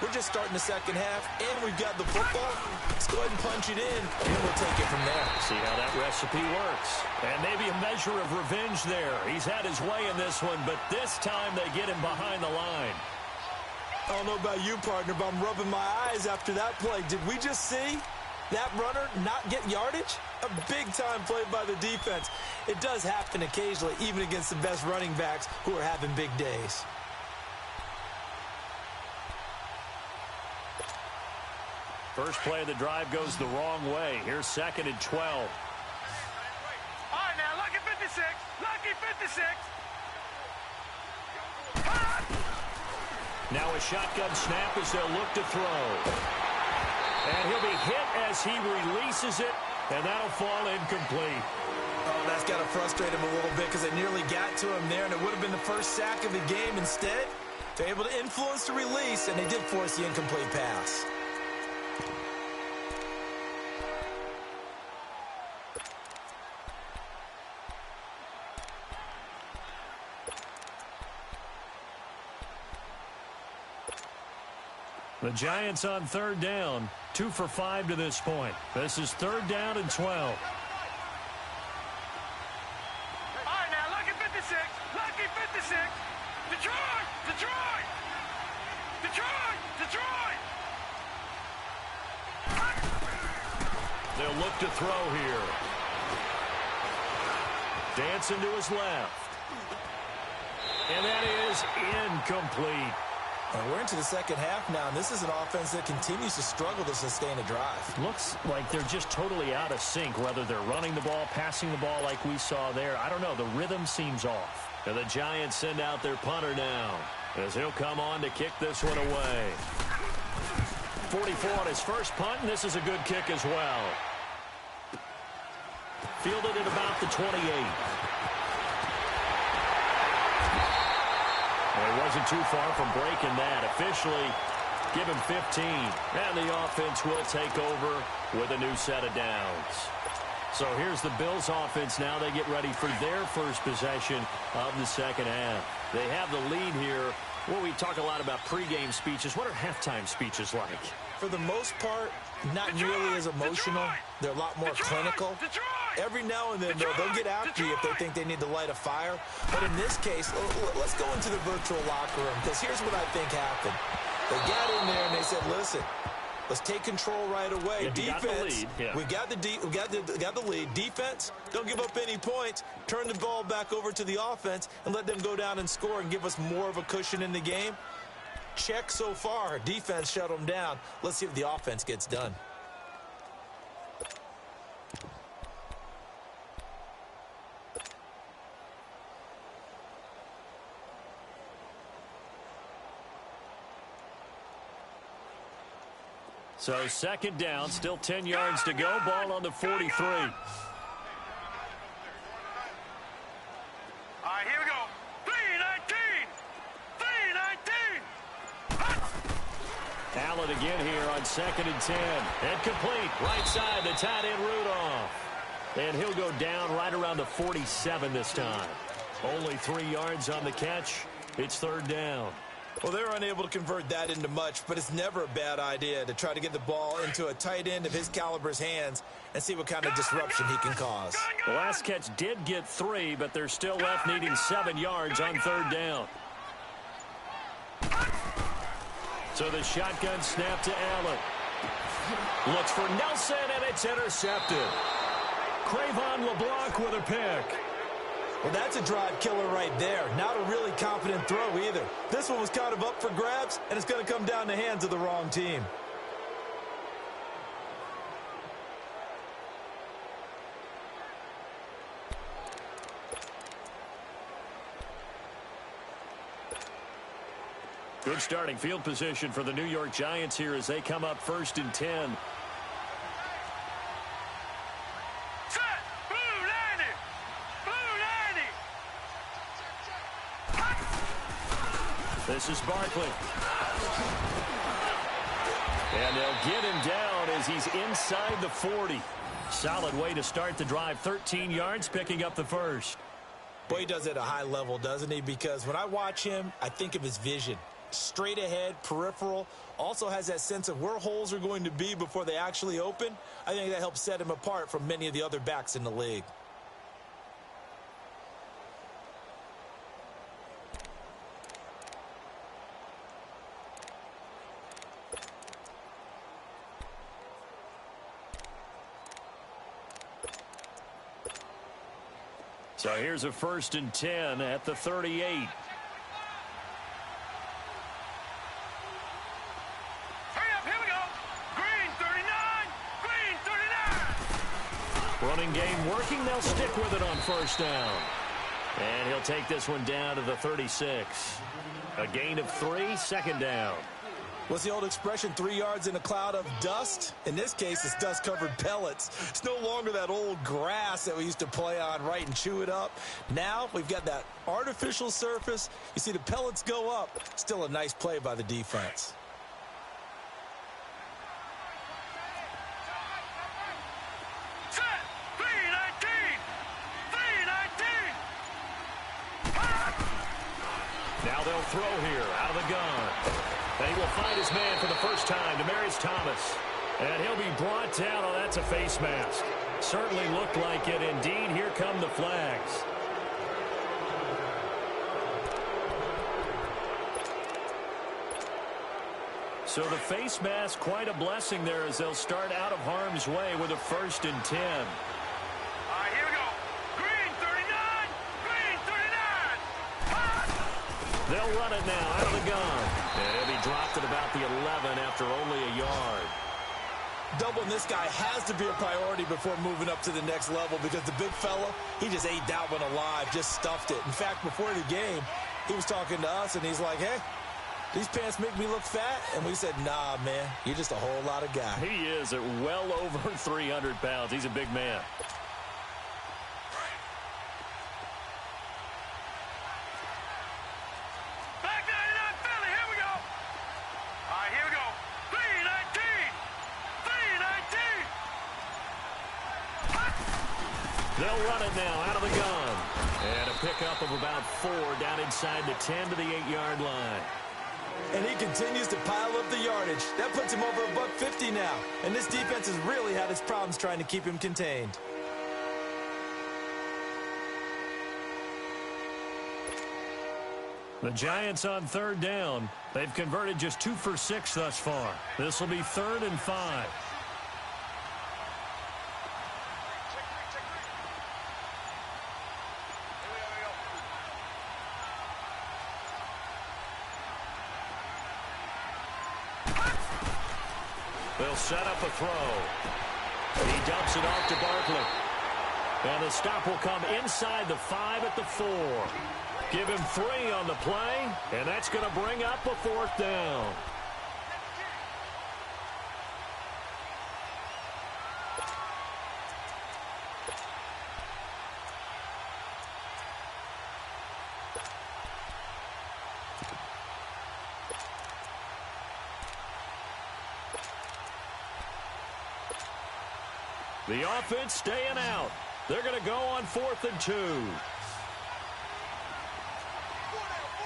We're just starting the second half, and we've got the football. Let's go ahead and punch it in, and we'll take it from there. See how that recipe works. And maybe a measure of revenge there. He's had his way in this one, but this time they get him behind the line. I don't know about you, partner, but I'm rubbing my eyes after that play. Did we just see that runner not get yardage? A big-time play by the defense. It does happen occasionally, even against the best running backs who are having big days. First play of the drive goes the wrong way. Here's 2nd and 12. All right, now, lucky 56. Lucky 56. Now a shotgun snap as they'll look to throw. And he'll be hit as he releases it, and that'll fall incomplete. Oh, that's got to frustrate him a little bit because they nearly got to him there, and it would have been the first sack of the game. Instead, they're able to influence the release, and they did force the incomplete pass. The Giants on 3rd down, 2 for 5 to this point. This is 3rd down and 12. All right, now, lucky 56. Lucky 56. Detroit! Detroit! Detroit! Detroit! They'll look to throw here. Dancing to his left. And that is incomplete. And we're into the second half now, and this is an offense that continues to struggle to sustain a drive. Looks like they're just totally out of sync, whether they're running the ball, passing the ball like we saw there. I don't know. The rhythm seems off. And the Giants send out their punter now as he'll come on to kick this one away. 44 on his first punt, and this is a good kick as well. Fielded at about the 28. Well, he wasn't too far from breaking that. Officially, give him 15. And the offense will take over with a new set of downs. So here's the Bills offense now. They get ready for their first possession of the second half. They have the lead here. Well, we talk a lot about pregame speeches. What are halftime speeches like? For the most part, not nearly as emotional. They're a lot more clinical. Every now and then, though, they'll get after you if they think they need to light a fire. But in this case, let's go into the virtual locker room, because here's what I think happened. They got in there and they said, listen, let's take control right away. Yeah, defense, we got the lead. we got the lead. Defense, don't give up any points. Turn the ball back over to the offense and let them go down and score and give us more of a cushion in the game. Check so far. Defense shut them down. Let's see if the offense gets done. So second down, still 10 yards to go. Ball on the 43. All right, here we go. 3-19. 3-19. Allen again here on 2nd and 10. Incomplete. Right side, the tight end Rudolph. And he'll go down right around the 47 this time. Only 3 yards on the catch. It's third down. Well, they're unable to convert that into much, but it's never a bad idea to try to get the ball into a tight end of his caliber's hands and see what kind of disruption he can cause. The last catch did get 3, but they're still left needing 7 yards on third down. So the shotgun snap to Allen. Looks for Nelson, and it's intercepted. Cravon LeBlanc with a pick. Well, that's a drive killer right there. Not a really confident throw either. This one was kind of up for grabs, and it's going to come down the hands of the wrong team. Good starting field position for the New York Giants here as they come up 1st and 10. This is Barkley. And they'll get him down as he's inside the 40. Solid way to start the drive. 13 yards, picking up the first. Boy, he does it at a high level, doesn't he? Because when I watch him, I think of his vision. Straight ahead, peripheral. Also has that sense of where holes are going to be before they actually open. I think that helps set him apart from many of the other backs in the league. So here's a 1st and 10 at the 38. Hurry up, here we go. Green 39, green 39. Running game working. They'll stick with it on 1st down. And he'll take this one down to the 36. A gain of 3, 2nd down. What's the old expression, 3 yards in a cloud of dust? In this case, it's dust-covered pellets. It's no longer that old grass that we used to play on, right, and chew it up. Now we've got that artificial surface. You see the pellets go up. Still a nice play by the defense. Set, 319, 319. Now they'll throw here out of the gun. And he will find his man for the first time, Demaryius Thomas. And he'll be brought down. Oh, that's a face mask. Certainly looked like it. Indeed, here come the flags. So the face mask, quite a blessing there as they'll start out of harm's way with a 1st and 10. All right, here we go. Green 39, green 39. They'll run it now out of the gun. And he'll be dropped at about the 11 after only a yard. Doubling this guy has to be a priority before moving up to the next level because the big fella, he just ate that one alive, just stuffed it. In fact, before the game, he was talking to us, and he's like, hey, these pants make me look fat. And we said, nah, man, you're just a whole lot of guy. He is at well over 300 pounds. He's a big man. They'll run it now out of the gun. And a pickup of about 4 down inside the 10 to the 8-yard line. And he continues to pile up the yardage. That puts him over $150 now. And this defense has really had its problems trying to keep him contained. The Giants on 3rd down. They've converted just 2 for 6 thus far. This will be 3rd and 5. They'll set up a throw. He dumps it off to Barkley. And the stop will come inside the 5 at the 4. Give him 3 on the play, and that's going to bring up a 4th down. The offense staying out. They're going to go on 4th and 2.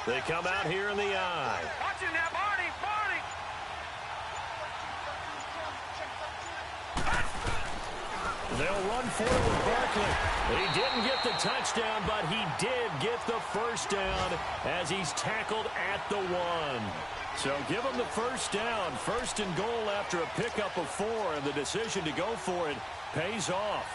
They come out here in the I. Watch it now, Barney, Barney. They'll run forward with Barkley. He didn't get the touchdown, but he did get the first down as he's tackled at the 1. So give him the first down. 1st and goal after a pickup of 4, and the decision to go for it pays off.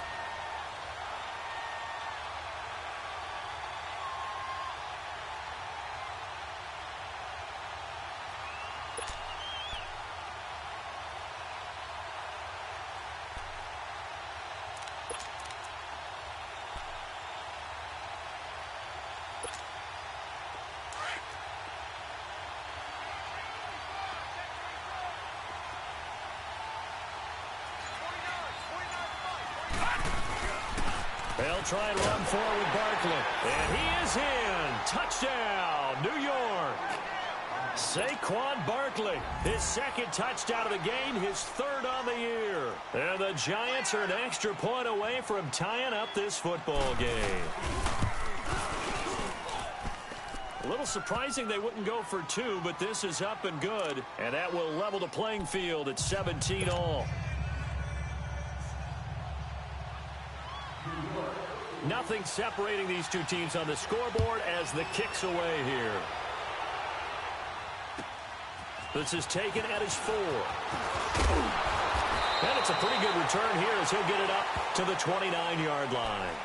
They'll try and run forward with Barkley. And he is in. Touchdown, New York. Saquon Barkley, his 2nd touchdown of the game, his 3rd on the year. And the Giants are an extra point away from tying up this football game. A little surprising they wouldn't go for 2, but this is up and good. And that will level the playing field at 17 all. Nothing separating these two teams on the scoreboard as the kick's away here. This is taken at his 4. And it's a pretty good return here as he'll get it up to the 29-yard line.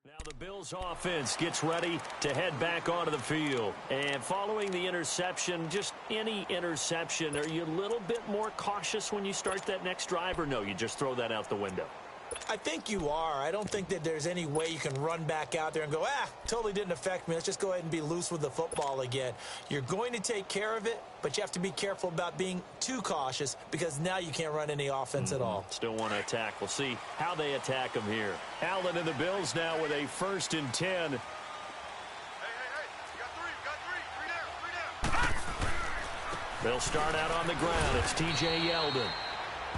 Now the Bills offense gets ready to head back onto the field. And following the interception, just any interception, are you a little bit more cautious when you start that next drive, or no, you just throw that out the window? I think you are. I don't think that there's any way you can run back out there and go, totally didn't affect me. Let's just go ahead and be loose with the football again. You're going to take care of it, but you have to be careful about being too cautious because now you can't run any offense at all. Still want to attack. We'll see how they attack them here. Allen and the Bills now with a 1st and 10. Hey, you got 3 down. They'll start out on the ground. It's T.J. Yeldon.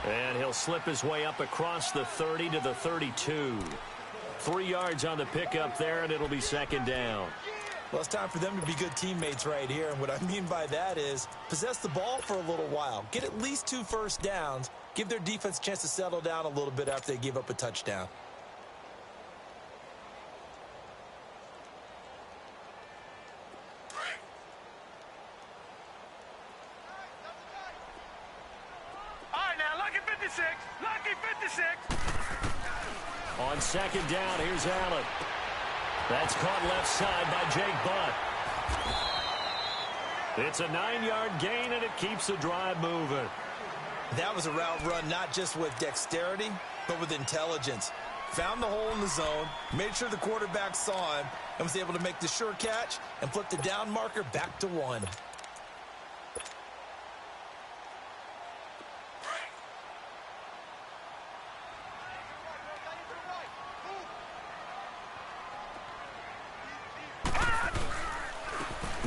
And he'll slip his way up across the 30 to the 32. 3 yards on the pickup there, and it'll be 2nd down. Well, it's time for them to be good teammates right here. And what I mean by that is possess the ball for a little while. Get at least 2 first downs. Give their defense a chance to settle down a little bit after they give up a touchdown. Lucky 56. On 2nd down, here's Allen. That's caught left side by Jake Butt. It's a 9-yard gain, and it keeps the drive moving. That was a route run not just with dexterity, but with intelligence. Found the hole in the zone, made sure the quarterback saw him, and was able to make the sure catch and flip the down marker back to 1.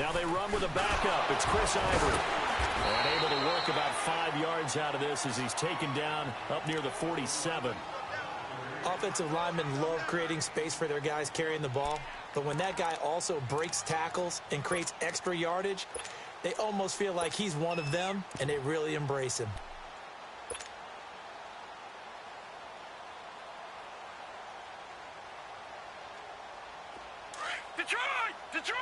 Now they run with a backup. It's Chris Ivory. And able to work about 5 yards out of this as he's taken down up near the 47. Offensive linemen love creating space for their guys carrying the ball. But when that guy also breaks tackles and creates extra yardage, they almost feel like he's one of them, and they really embrace him. Detroit! Detroit!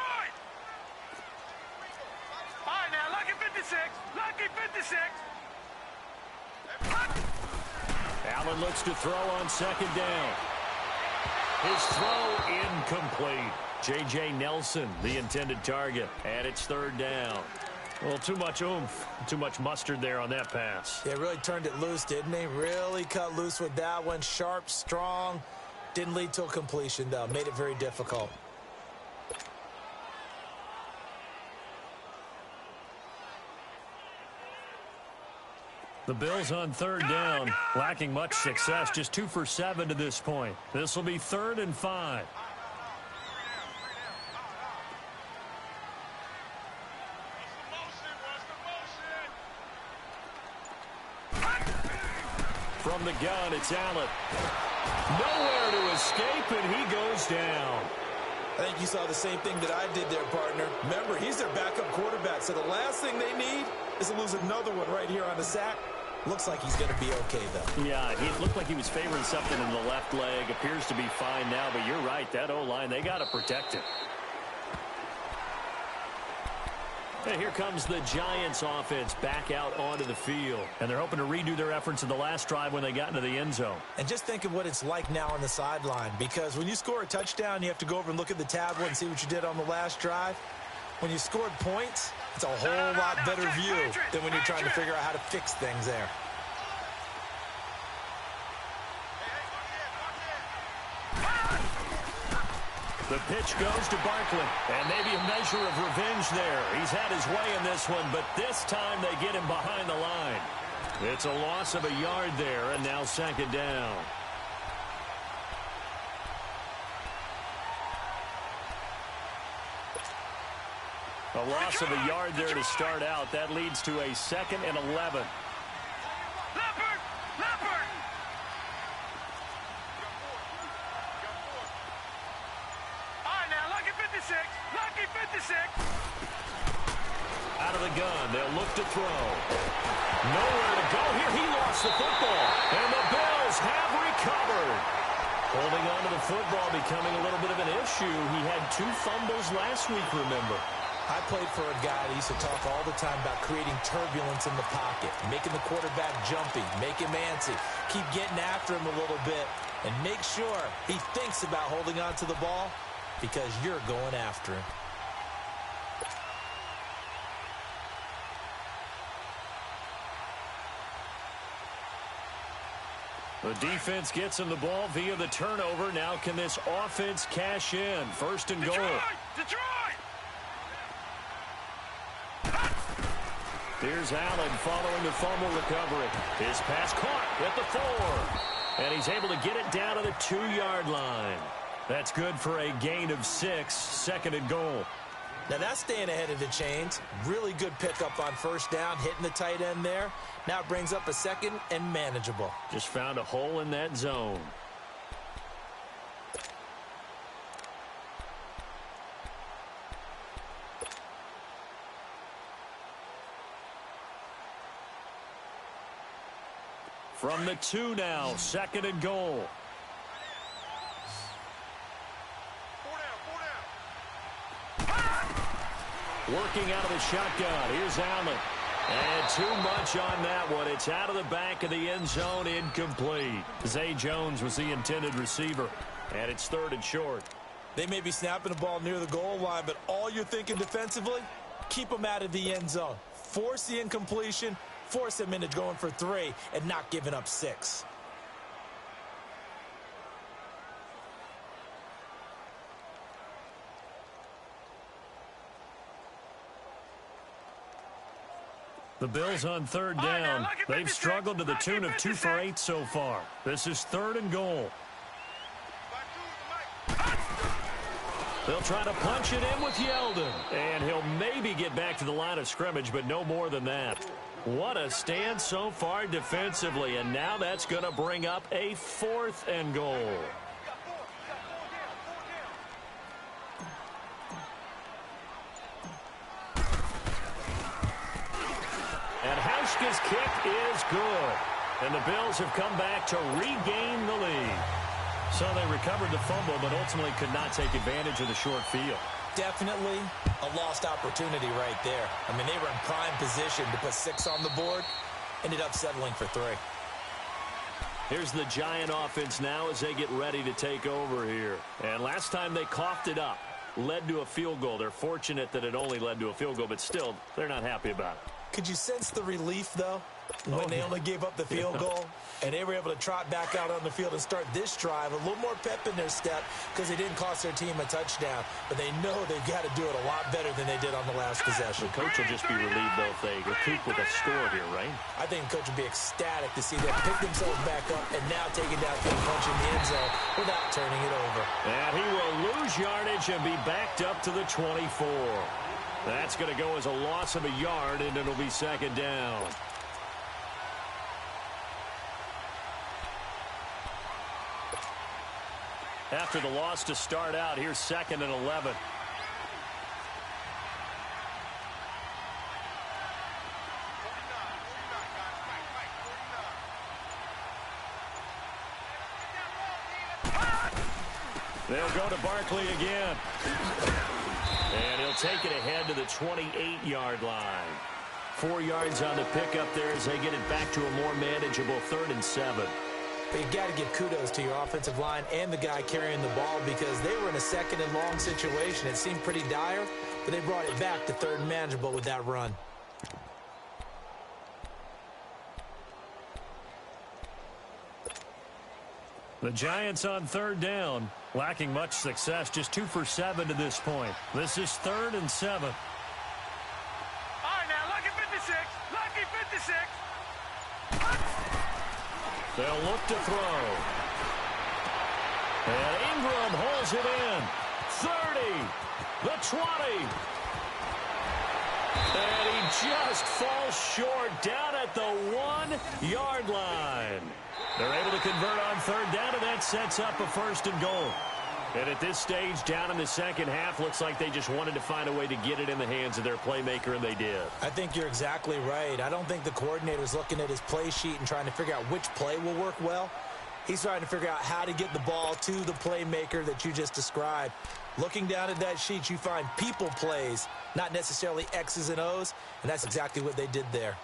All right, now, lucky 56. Lucky 56. Allen looks to throw on second down. His throw incomplete. J.J. Nelson, the intended target, and it's third down. Well, too much oomph, too much mustard there on that pass. They really turned it loose, didn't they? Really cut loose with that one. Sharp, strong. Didn't lead to a completion, though. Made it very difficult. The Bills on third down, lacking much success, just 2 for 7 to this point. This will be 3rd and 5. From the gun, it's Allen. Nowhere to escape, and he goes down. I think you saw the same thing that I did there, partner. Remember, he's their backup quarterback, so the last thing they need is to lose another one right here on the sack. Looks like he's going to be okay, though. Yeah, it looked like he was favoring something in the left leg. Appears to be fine now, but you're right. That O-line, they got to protect it. And here comes the Giants offense back out onto the field. And they're hoping to redo their efforts in the last drive when they got into the end zone. And just think of what it's like now on the sideline, because when you score a touchdown, you have to go over and look at the tablet and see what you did on the last drive. When you scored points, it's a whole lot better view than when you're trying to figure out how to fix things there. The pitch goes to Barkley, and maybe a measure of revenge there. He's had his way in this one, but this time they get him behind the line. It's a loss of a yard there, and now second down. A loss of a yard there to start out. That leads to a 2nd and 11. Leopard! Leopard! All right, now, lucky 56. Lucky 56. Out of the gun, they'll look to throw. Nowhere to go here. He lost the football, and the Bills have recovered. Holding on to the football becoming a little bit of an issue. He had 2 fumbles last week, remember. I played for a guy that used to talk all the time about creating turbulence in the pocket, making the quarterback jumpy, make him antsy, keep getting after him a little bit, and make sure he thinks about holding on to the ball because you're going after him. The defense gets him the ball via the turnover. Now can this offense cash in? 1st and goal. Detroit! Here's Allen following the fumble recovery. His pass caught at the 4. And he's able to get it down to the 2-yard line. That's good for a gain of 6, 2nd and goal. Now that's staying ahead of the chains. Really good pickup on 1st down, hitting the tight end there. Now it brings up a 2nd and manageable. Just found a hole in that zone. From the 2 now, 2nd and goal. Working out of the shotgun. Here's Allen. And too much on that one. It's out of the back of the end zone, incomplete. Zay Jones was the intended receiver. And it's 3rd and short. They may be snapping the ball near the goal line, but all you're thinking defensively, keep them out of the end zone. Force the incompletion, force them into going for 3 and not giving up 6. The Bills on 3rd down. They've struggled to the tune of 2 for 8 so far. This is 3rd and goal. They'll try to punch it in with Yeldon. And he'll maybe get back to the line of scrimmage, but no more than that. What a stand so far defensively. And now that's going to bring up a 4th and goal. And Hauschka's kick is good. And the Bills have come back to regain the lead. So they recovered the fumble, but ultimately could not take advantage of the short field. Definitely a lost opportunity right there. I mean, they were in prime position to put 6 on the board. Ended up settling for 3. Here's the Giant offense now as they get ready to take over here. And last time they coughed it up, led to a field goal. They're fortunate that it only led to a field goal, but still, they're not happy about it. Could you sense the relief, though, when they only gave up the field goal and they were able to trot back out on the field and start this drive? A little more pep in their step because they didn't cost their team a touchdown, but they know they've got to do it a lot better than they did on the last possession. The coach will just be relieved, though, if they recoup with a score here, right? I think the coach would be ecstatic to see them pick themselves back up and now take it downfield and punch in the end zone without turning it over. And he will lose yardage and be backed up to the 24. That's going to go as a loss of a yard, and it'll be 2nd down. After the loss to start out, here's 2nd and 11. They'll go to Barkley again. And he'll take it ahead to the 28-yard line. 4 yards on the pickup there as they get it back to a more manageable 3rd and 7. But you got to give kudos to your offensive line and the guy carrying the ball because they were in a 2nd and long situation. It seemed pretty dire, but they brought it back to 3rd and manageable with that run. The Giants on 3rd down, lacking much success, just 2 for 7 to this point. This is 3rd and 7. All right, now, lucky 56. Lucky 56. They'll look to throw. And Ingram holds it in. 30, the 20. And he just falls short down at the 1-yard line. They're able to convert on 3rd down, and that sets up a 1st and goal. And at this stage, down in the second half, looks like they just wanted to find a way to get it in the hands of their playmaker, and they did. I think you're exactly right. I don't think the coordinator's looking at his play sheet and trying to figure out which play will work well. He's trying to figure out how to get the ball to the playmaker that you just described. Looking down at that sheet, you find people plays, not necessarily X's and O's, and that's exactly what they did there.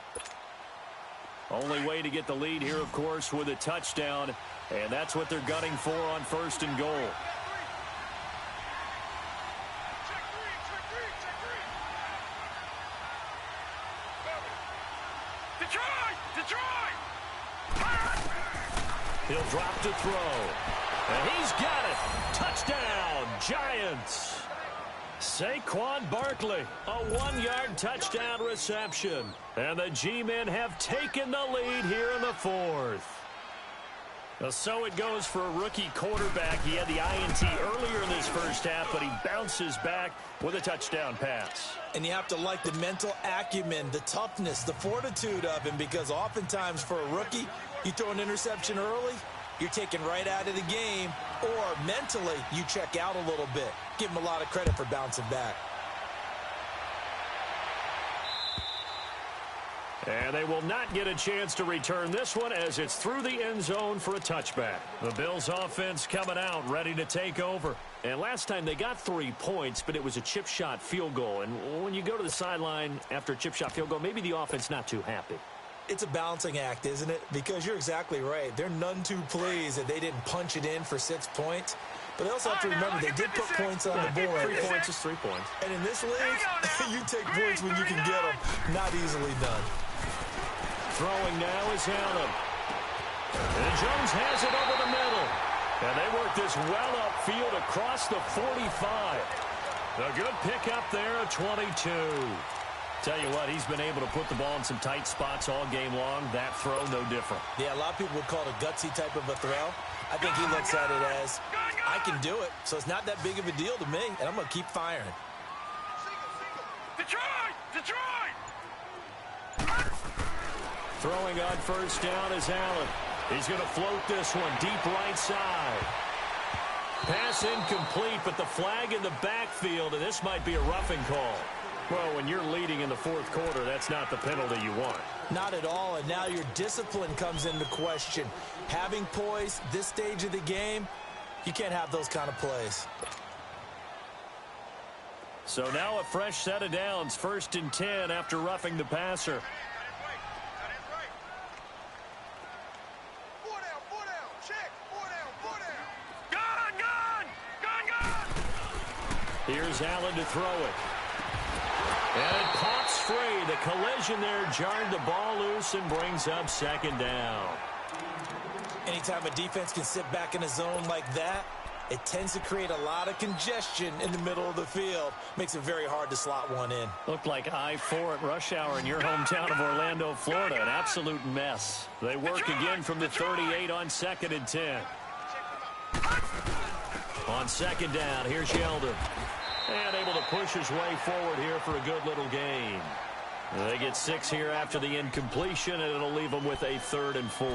Only way to get the lead here, of course, with a touchdown, and that's what they're gunning for on 1st and goal. He'll drop to throw. And he's got it. Touchdown, Giants. Saquon Barkley, a 1-yard touchdown reception. And the G-men have taken the lead here in the 4th. So it goes for a rookie quarterback. He had the INT earlier in this first half, but he bounces back with a touchdown pass. And you have to like the mental acumen, the toughness, the fortitude of him, because oftentimes for a rookie, you throw an interception early, you're taken right out of the game, or mentally you check out a little bit. Give him a lot of credit for bouncing back. And they will not get a chance to return this one as it's through the end zone for a touchback. The Bills offense coming out, ready to take over. And last time they got 3 points, but it was a chip shot field goal. And when you go to the sideline after a chip shot field goal, maybe the offense not too happy. It's a balancing act, isn't it? Because you're exactly right. They're none too pleased that they didn't punch it in for 6 points. But they also have to remember they did put points on the board. 3 points is 3 points. And in this league, you take points when you can get them. Not easily done. Throwing now is Allen. And Jones has it over the middle. And they work this well upfield across the 45. A good pickup there at 22. Tell you what, he's been able to put the ball in some tight spots all game long. That throw, no different. Yeah, a lot of people would call it a gutsy type of a throw. I think he looks at it as, I can do it, so it's not that big of a deal to me, and I'm going to keep firing. Detroit! Detroit! Throwing on first down is Allen. He's going to float this one deep right side. Pass incomplete, but the flag in the backfield, and this might be a roughing call. Well, when you're leading in the fourth quarter, that's not the penalty you want. Not at all, and now your discipline comes into question. Having poise this stage of the game, you can't have those kind of plays. So now a fresh set of downs, 1st and 10 after roughing the passer. Here's Allen to throw it. And it pops free. The collision there jarred the ball loose and brings up 2nd down. Anytime a defense can sit back in a zone like that, it tends to create a lot of congestion in the middle of the field. Makes it very hard to slot one in. Looked like I-4 at rush hour in your hometown of Orlando, Florida. An absolute mess. They work again from the 38 on 2nd and 10. On 2nd down, here's Yeldon. And able to push his way forward here for a good little gain. They get 6 here after the incompletion, and it'll leave them with a 3rd and 4.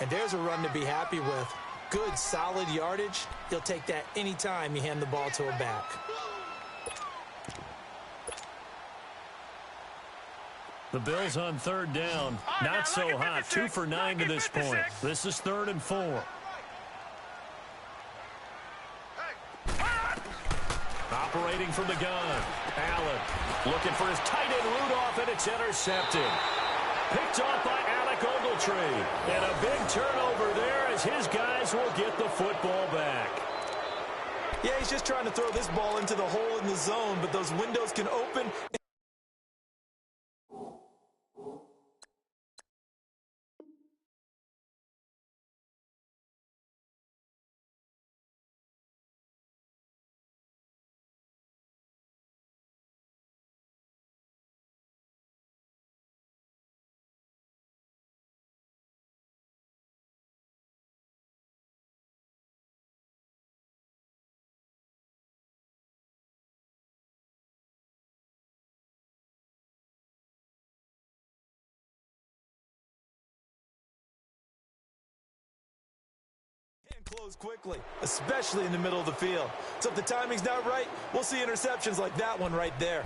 And there's a run to be happy with. Good, solid yardage. You'll take that anytime you hand the ball to a back. The Bills on 3rd down. Not so hot. 2 for 9 to this point. This is 3rd and 4. Operating from the gun. Allen looking for his tight end Rudolph, and it's intercepted. Picked off by Alec Ogletree. And a big turnover there as his guys will get the football back. Yeah, he's just trying to throw this ball into the hole in the zone, but those windows can open. Close quickly, especially in the middle of the field. So if the timing's not right, we'll see interceptions like that one right there.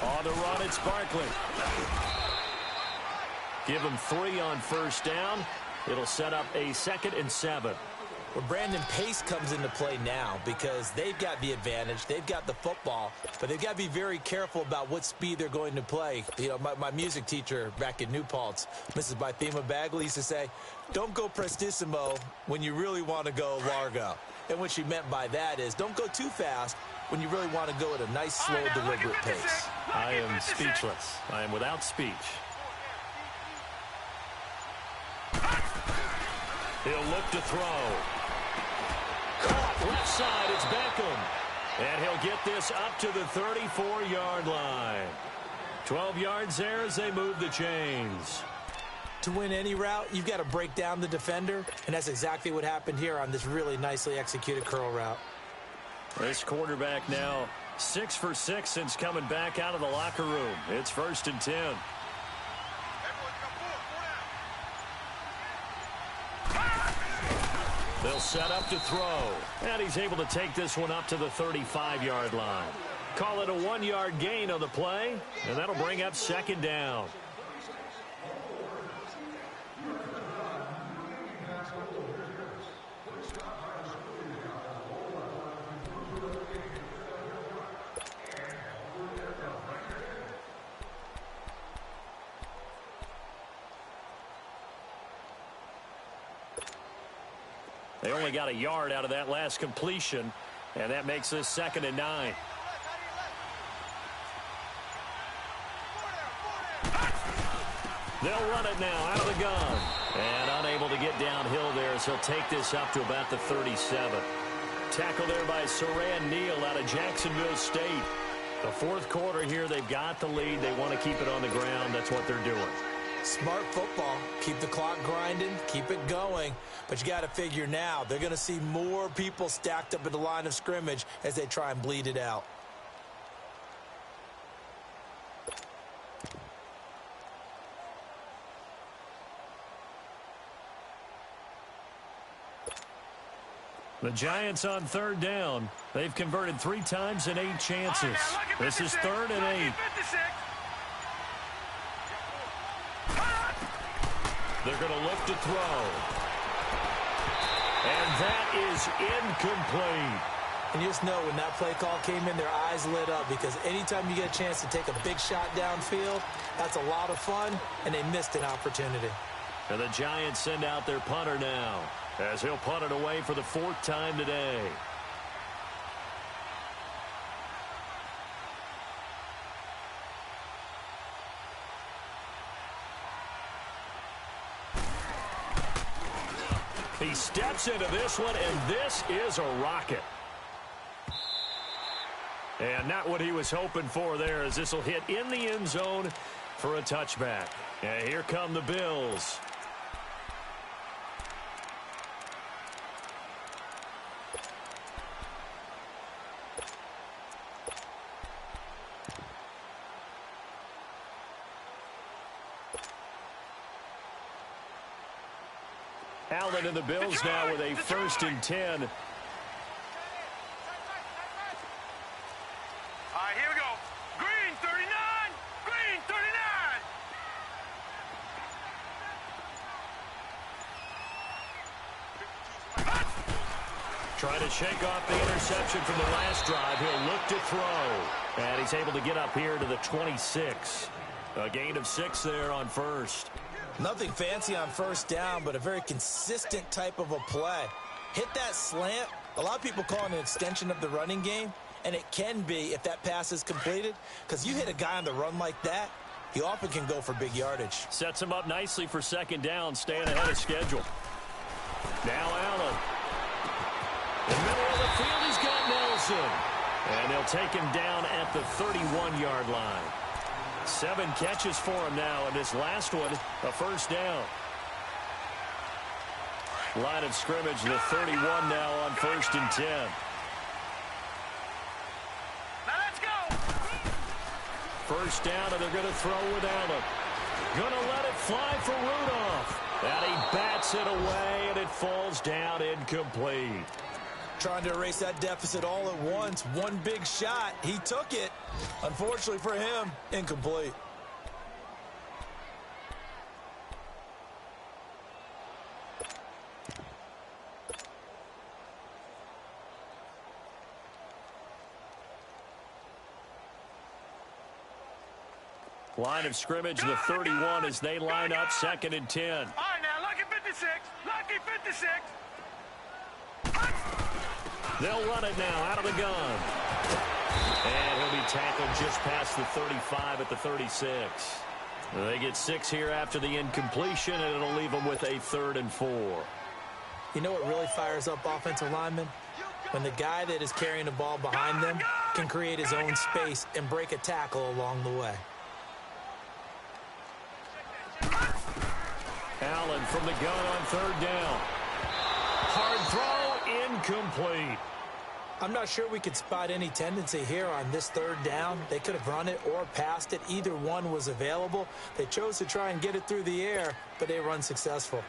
On the run, it's Barkley. Give him 3 on first down. It'll set up a 2nd and 7. Well, Brandon, pace comes into play now because they've got the advantage. They've got the football, but they've got to be very careful about what speed they're going to play. You know, my music teacher back in New Paltz, Mrs. Bythema Bagley, used to say, don't go prestissimo when you really want to go largo. And what she meant by that is don't go too fast when you really want to go at a nice, slow, deliberate pace. I am speechless. I am without speech. He'll look to throw. Caught left side, it's Beckham. And he'll get this up to the 34-yard line. 12 yards there as they move the chains. To win any route, you've got to break down the defender, and that's exactly what happened here on this really nicely executed curl route. This quarterback now 6 for 6 since coming back out of the locker room. It's 1st and 10. They'll set up to throw. And he's able to take this one up to the 35-yard line. Call it a 1-yard gain on the play, and that'll bring up 2nd down. They only got a yard out of that last completion, and that makes this 2nd and 9. They'll run it now out of the gun. And unable to get downhill there, so he'll take this up to about the 37. Tackle there by Saran Neal out of Jacksonville State. The fourth quarter here, they've got the lead. They want to keep it on the ground. That's what they're doing. Smart football. Keep the clock grinding. Keep it going. But you got to figure now, they're going to see more people stacked up at the line of scrimmage as they try and bleed it out. The Giants on third down. They've converted 3 times in 8 chances. This is 3rd and 8. They're going to look to throw. And that is incomplete. And you just know when that play call came in, their eyes lit up because anytime you get a chance to take a big shot downfield, that's a lot of fun, and they missed an opportunity. And the Giants send out their punter now, as he'll punt it away for the 4th time today. He steps into this one, and this is a rocket. And not what he was hoping for there, as this will hit in the end zone for a touchback. And here come the Bills. Allen and the Bills now with a 1st and 10. All right, here we go. Green 39. Green 39. Trying to shake off the interception from the last drive. He'll look to throw. And he's able to get up here to the 26. A gain of 6 there on 1st. Nothing fancy on 1st down, but a very consistent type of a play. Hit that slant. A lot of people call it an extension of the running game, and it can be if that pass is completed, because you hit a guy on the run like that, he often can go for big yardage. Sets him up nicely for 2nd down, staying ahead of schedule. Now Allen. In the middle of the field, he's got Nelson. And they'll take him down at the 31-yard line. 7 catches for him now, and this last one, a 1st down. Line of scrimmage, the 31 now on 1st and 10. Now let's go. 1st down, and they're going to throw with Allen. Going to let it fly for Rudolph. And he bats it away, and it falls down incomplete. Trying to erase that deficit all at once. One big shot. He took it. Unfortunately for him, incomplete. Line of scrimmage, the 31 as they line up 2nd and 10. All right, now, lucky 56. Lucky 56. They'll run it now out of the gun. And he'll be tackled just past the 35 at the 36. They get 6 here after the incompletion, and it'll leave them with a 3rd and 4. You know what really fires up offensive linemen? When the guy that is carrying the ball behind them can create his own space and break a tackle along the way. Allen from the gun on 3rd down. Hard throw, incomplete. I'm not sure we could spot any tendency here on this 3rd down. They could have run it or passed it. Either one was available. They chose to try and get it through the air, but they were unsuccessful.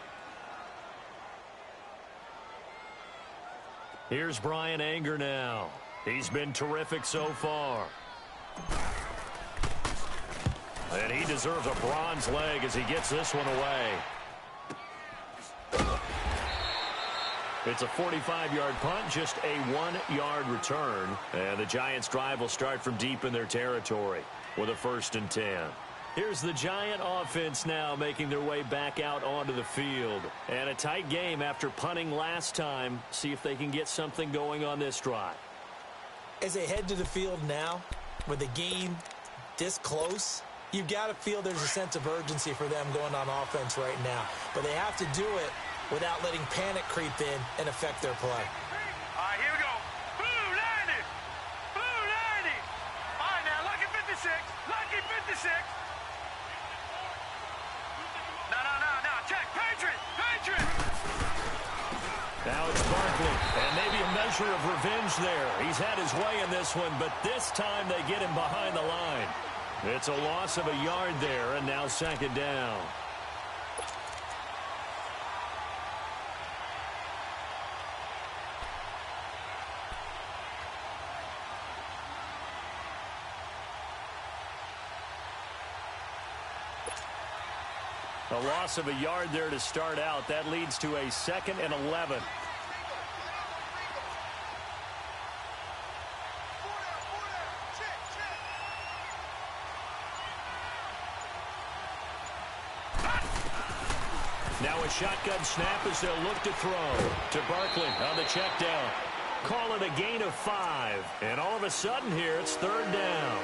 Here's Brian Anger now. He's been terrific so far. And he deserves a bronze leg as he gets this one away. It's a 45-yard punt, just a 1-yard return. And the Giants' drive will start from deep in their territory with a 1st and 10. Here's the Giant offense now making their way back out onto the field. And a tight game after punting last time. See if they can get something going on this drive. As they head to the field now, with the game this close, You've got to feel there's a sense of urgency for them going on offense right now. But they have to do it without letting panic creep in and affect their play. All right, here we go. Blue 90. Blue 90. All right, now, lucky 56. Lucky 56. No. Check. Patriot. Patriot. Now it's Barkley, and maybe a measure of revenge there. He's had his way in this one, but this time they get him behind the line. It's a loss of a yard there, and now second down. A loss of a yard there to start out. That leads to a 2nd and 11. Now a shotgun snap as they'll look to throw to Barkley on the check down. Call it a gain of 5. And all of a sudden here, it's 3rd down.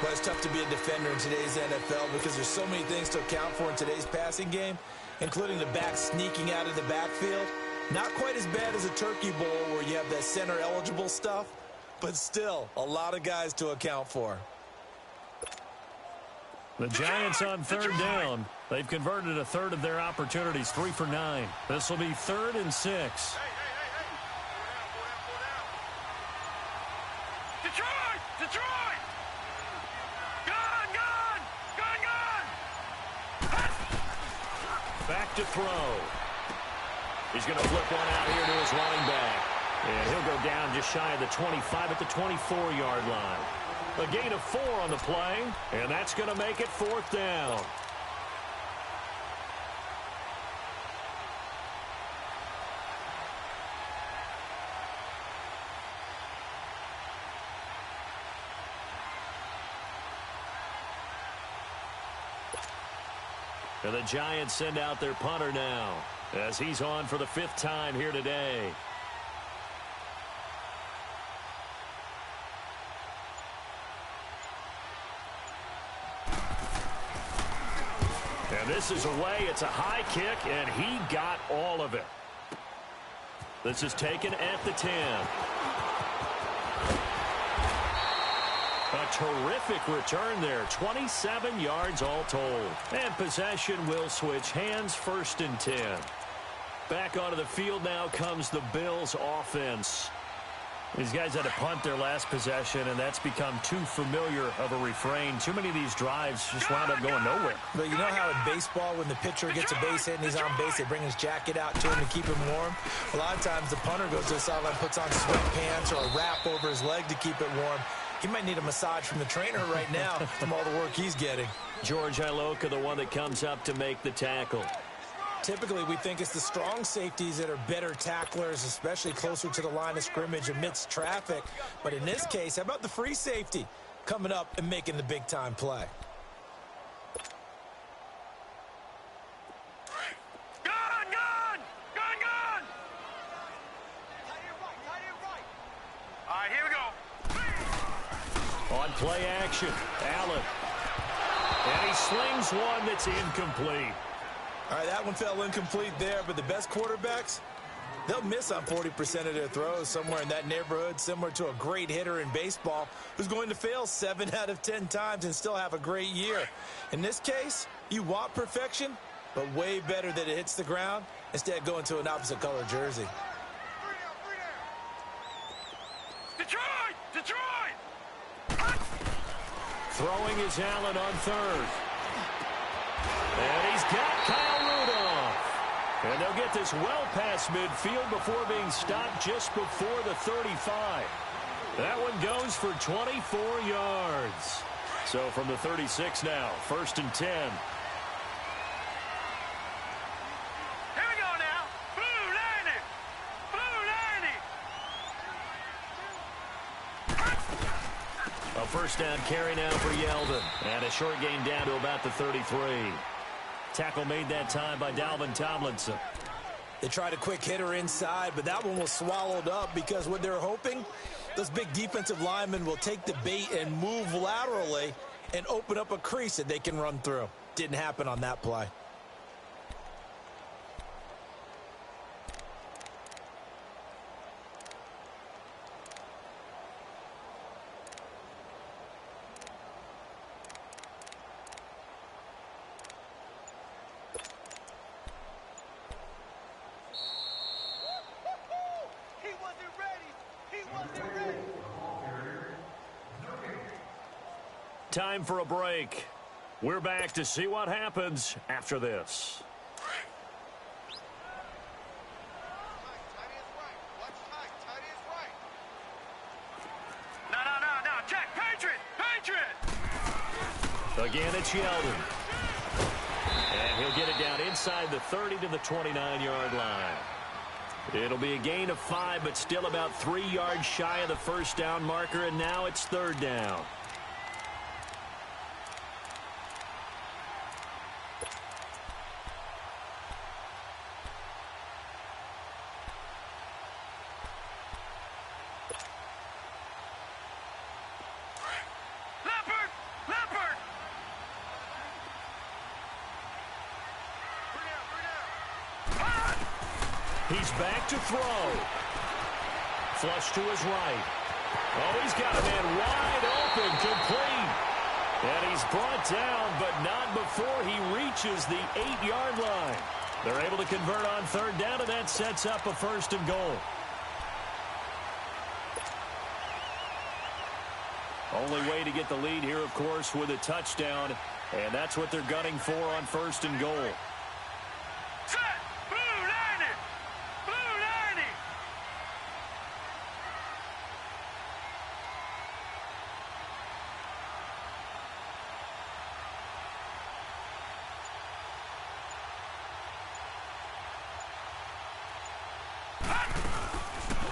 Well, it's tough to be a defender in today's NFL because there's so many things to account for in today's passing game, including the back sneaking out of the backfield. Not quite as bad as a turkey bowl where you have that center-eligible stuff, but still a lot of guys to account for. The Giants on 3rd down. They've converted a third of their opportunities, 3 for 9. This will be 3rd and 6. Detroit! Back to throw. He's going to flip one out here to his running back. And he'll go down just shy of the 25 at the 24-yard line. A gain of 4 on the play, and that's going to make it 4th down. And the Giants send out their punter now as he's on for the 5th time here today. And this is away. It's a high kick, and he got all of it. This is taken at the 10. A terrific return there. 27 yards all told. And possession will switch hands, 1st and 10. Back onto the field now comes the Bills offense. These guys had to punt their last possession, and that's become too familiar of a refrain. Too many of these drives just wound up going nowhere. But you know how in baseball, when the pitcher gets a base hit and he's on base, they bring his jacket out to him to keep him warm? A lot of times the punter goes to the sideline, puts on sweatpants or a wrap over his leg to keep it warm. He might need a massage from the trainer right now from all the work he's getting. George Iloka, the one that comes up to make the tackle. Typically, we think it's the strong safeties that are better tacklers, especially closer to the line of scrimmage amidst traffic. But in this case, how about the free safety coming up and making the big-time play? Gun! All right, here we go. On play action, Allen. And he slings one that's incomplete. All right, that one fell incomplete there, but the best quarterbacks, they'll miss on 40% of their throws, somewhere in that neighborhood, similar to a great hitter in baseball who's going to fail 7 out of 10 times and still have a great year. In this case, you want perfection, but way better that it hits the ground instead of going to an opposite color jersey. Detroit! Throwing is Allen on 3rd. And he's got Kyle Rudolph. And they'll get this well past midfield before being stopped just before the 35. That one goes for 24 yards. So from the 36 now, 1st and 10. Here we go now. Blue 90. A 1st down carry now for Yeldon. And a short gain down to about the 33. Tackle made that time by Dalvin Tomlinson. They tried a quick hitter inside, but that one was swallowed up because what they're hoping, those big defensive linemen will take the bait and move laterally and open up a crease that they can run through. Didn't happen on that play. Time for a break. We're back to see what happens after this. No, check, Patriot! Again, it's Yeldon. And he'll get it down inside the 30 to the 29-yard line. It'll be a gain of 5, but still about 3 yards shy of the first down marker, and now it's 3rd down. He's back to throw. Flush to his right. Oh, he's got a man wide open, complete. And he's brought down, but not before he reaches the 8-yard line. They're able to convert on 3rd down, and that sets up a 1st and goal. Only way to get the lead here, of course, with a touchdown. And that's what they're gunning for on 1st and goal.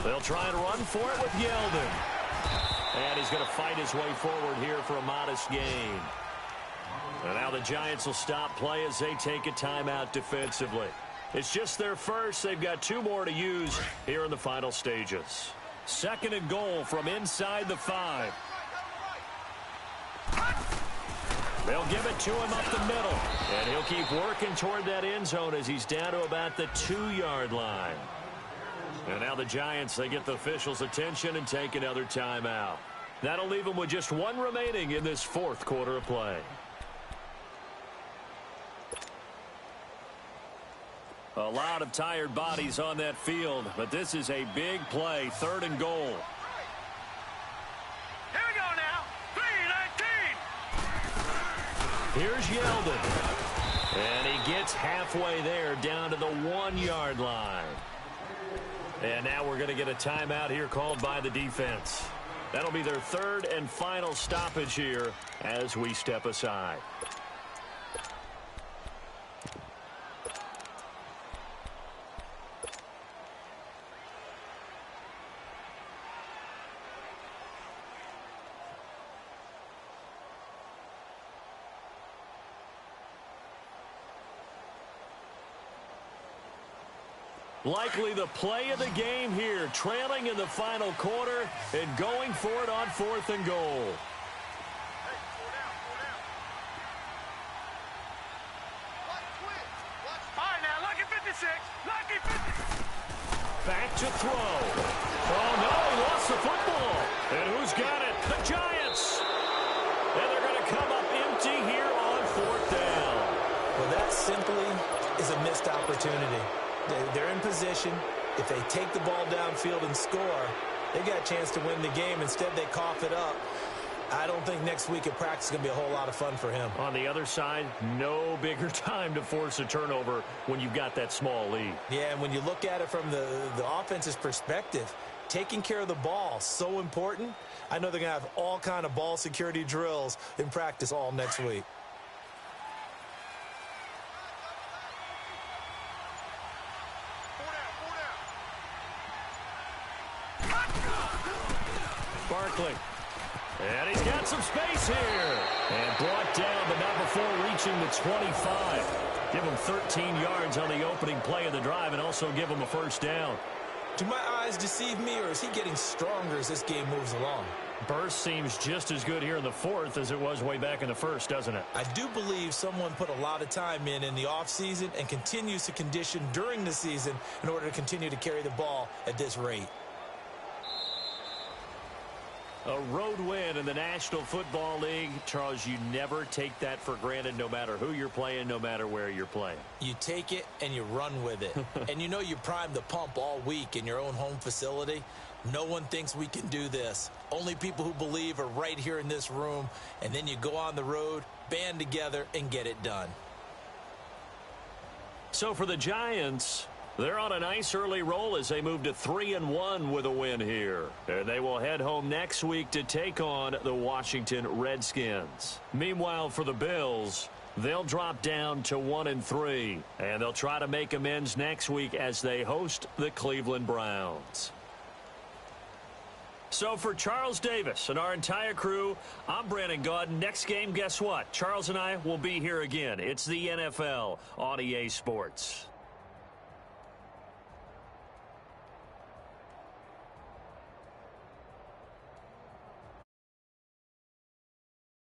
They'll try and run for it with Yeldon. And he's going to fight his way forward here for a modest gain. And now the Giants will stop play as they take a timeout defensively. It's just their first. They've got 2 more to use here in the final stages. 2nd and goal from inside the 5. They'll give it to him up the middle. And he'll keep working toward that end zone as he's down to about the 2-yard line. And now the Giants, they get the officials' attention and take another timeout. That'll leave them with just 1 remaining in this 4th quarter of play. A lot of tired bodies on that field, but this is a big play, 3rd and goal. Here we go now, 3-19. Here's Yeldon. And he gets halfway there down to the 1-yard line. And now we're going to get a timeout here called by the defense. That'll be their 3rd and final stoppage here as we step aside. Likely the play of the game here, trailing in the final quarter and going for it on 4th and goal. Hey, 4 down. All right, now, lucky 56. Lucky 56. Back to throw. Oh, no, he lost the football. And who's got it? The Giants. And they're going to come up empty here on 4th down. Well, that simply is a missed opportunity. They're in position. If they take the ball downfield and score, they got a chance to win the game. Instead, they cough it up. I don't think next week at practice is going to be a whole lot of fun for him. On the other side, no bigger time to force a turnover when you've got that small lead. Yeah, and when you look at it from the offense's perspective, taking care of the ball, so important. I know they're going to have all kind of ball security drills in practice all next week. Barkley. And he's got some space here. And brought down, but not before reaching the 25. Give him 13 yards on the opening play of the drive and also give him a 1st down. Do my eyes deceive me, or is he getting stronger as this game moves along? Burst seems just as good here in the fourth as it was way back in the first, doesn't it? I do believe someone put a lot of time in the offseason and continues to condition during the season in order to continue to carry the ball at this rate. A road win in the National Football League. Charles, you never take that for granted no matter who you're playing, no matter where you're playing. You take it and you run with it. And you know you primed the pump all week in your own home facility. No one thinks we can do this. Only people who believe are right here in this room. And then you go on the road, band together, and get it done. So for the Giants, they're on a nice early roll as they move to 3-1 with a win here. And they will head home next week to take on the Washington Redskins. Meanwhile, for the Bills, they'll drop down to 1-3. And they'll try to make amends next week as they host the Cleveland Browns. So for Charles Davis and our entire crew, I'm Brandon Gaudin. Next game, guess what? Charles and I will be here again. It's the NFL on EA Sports.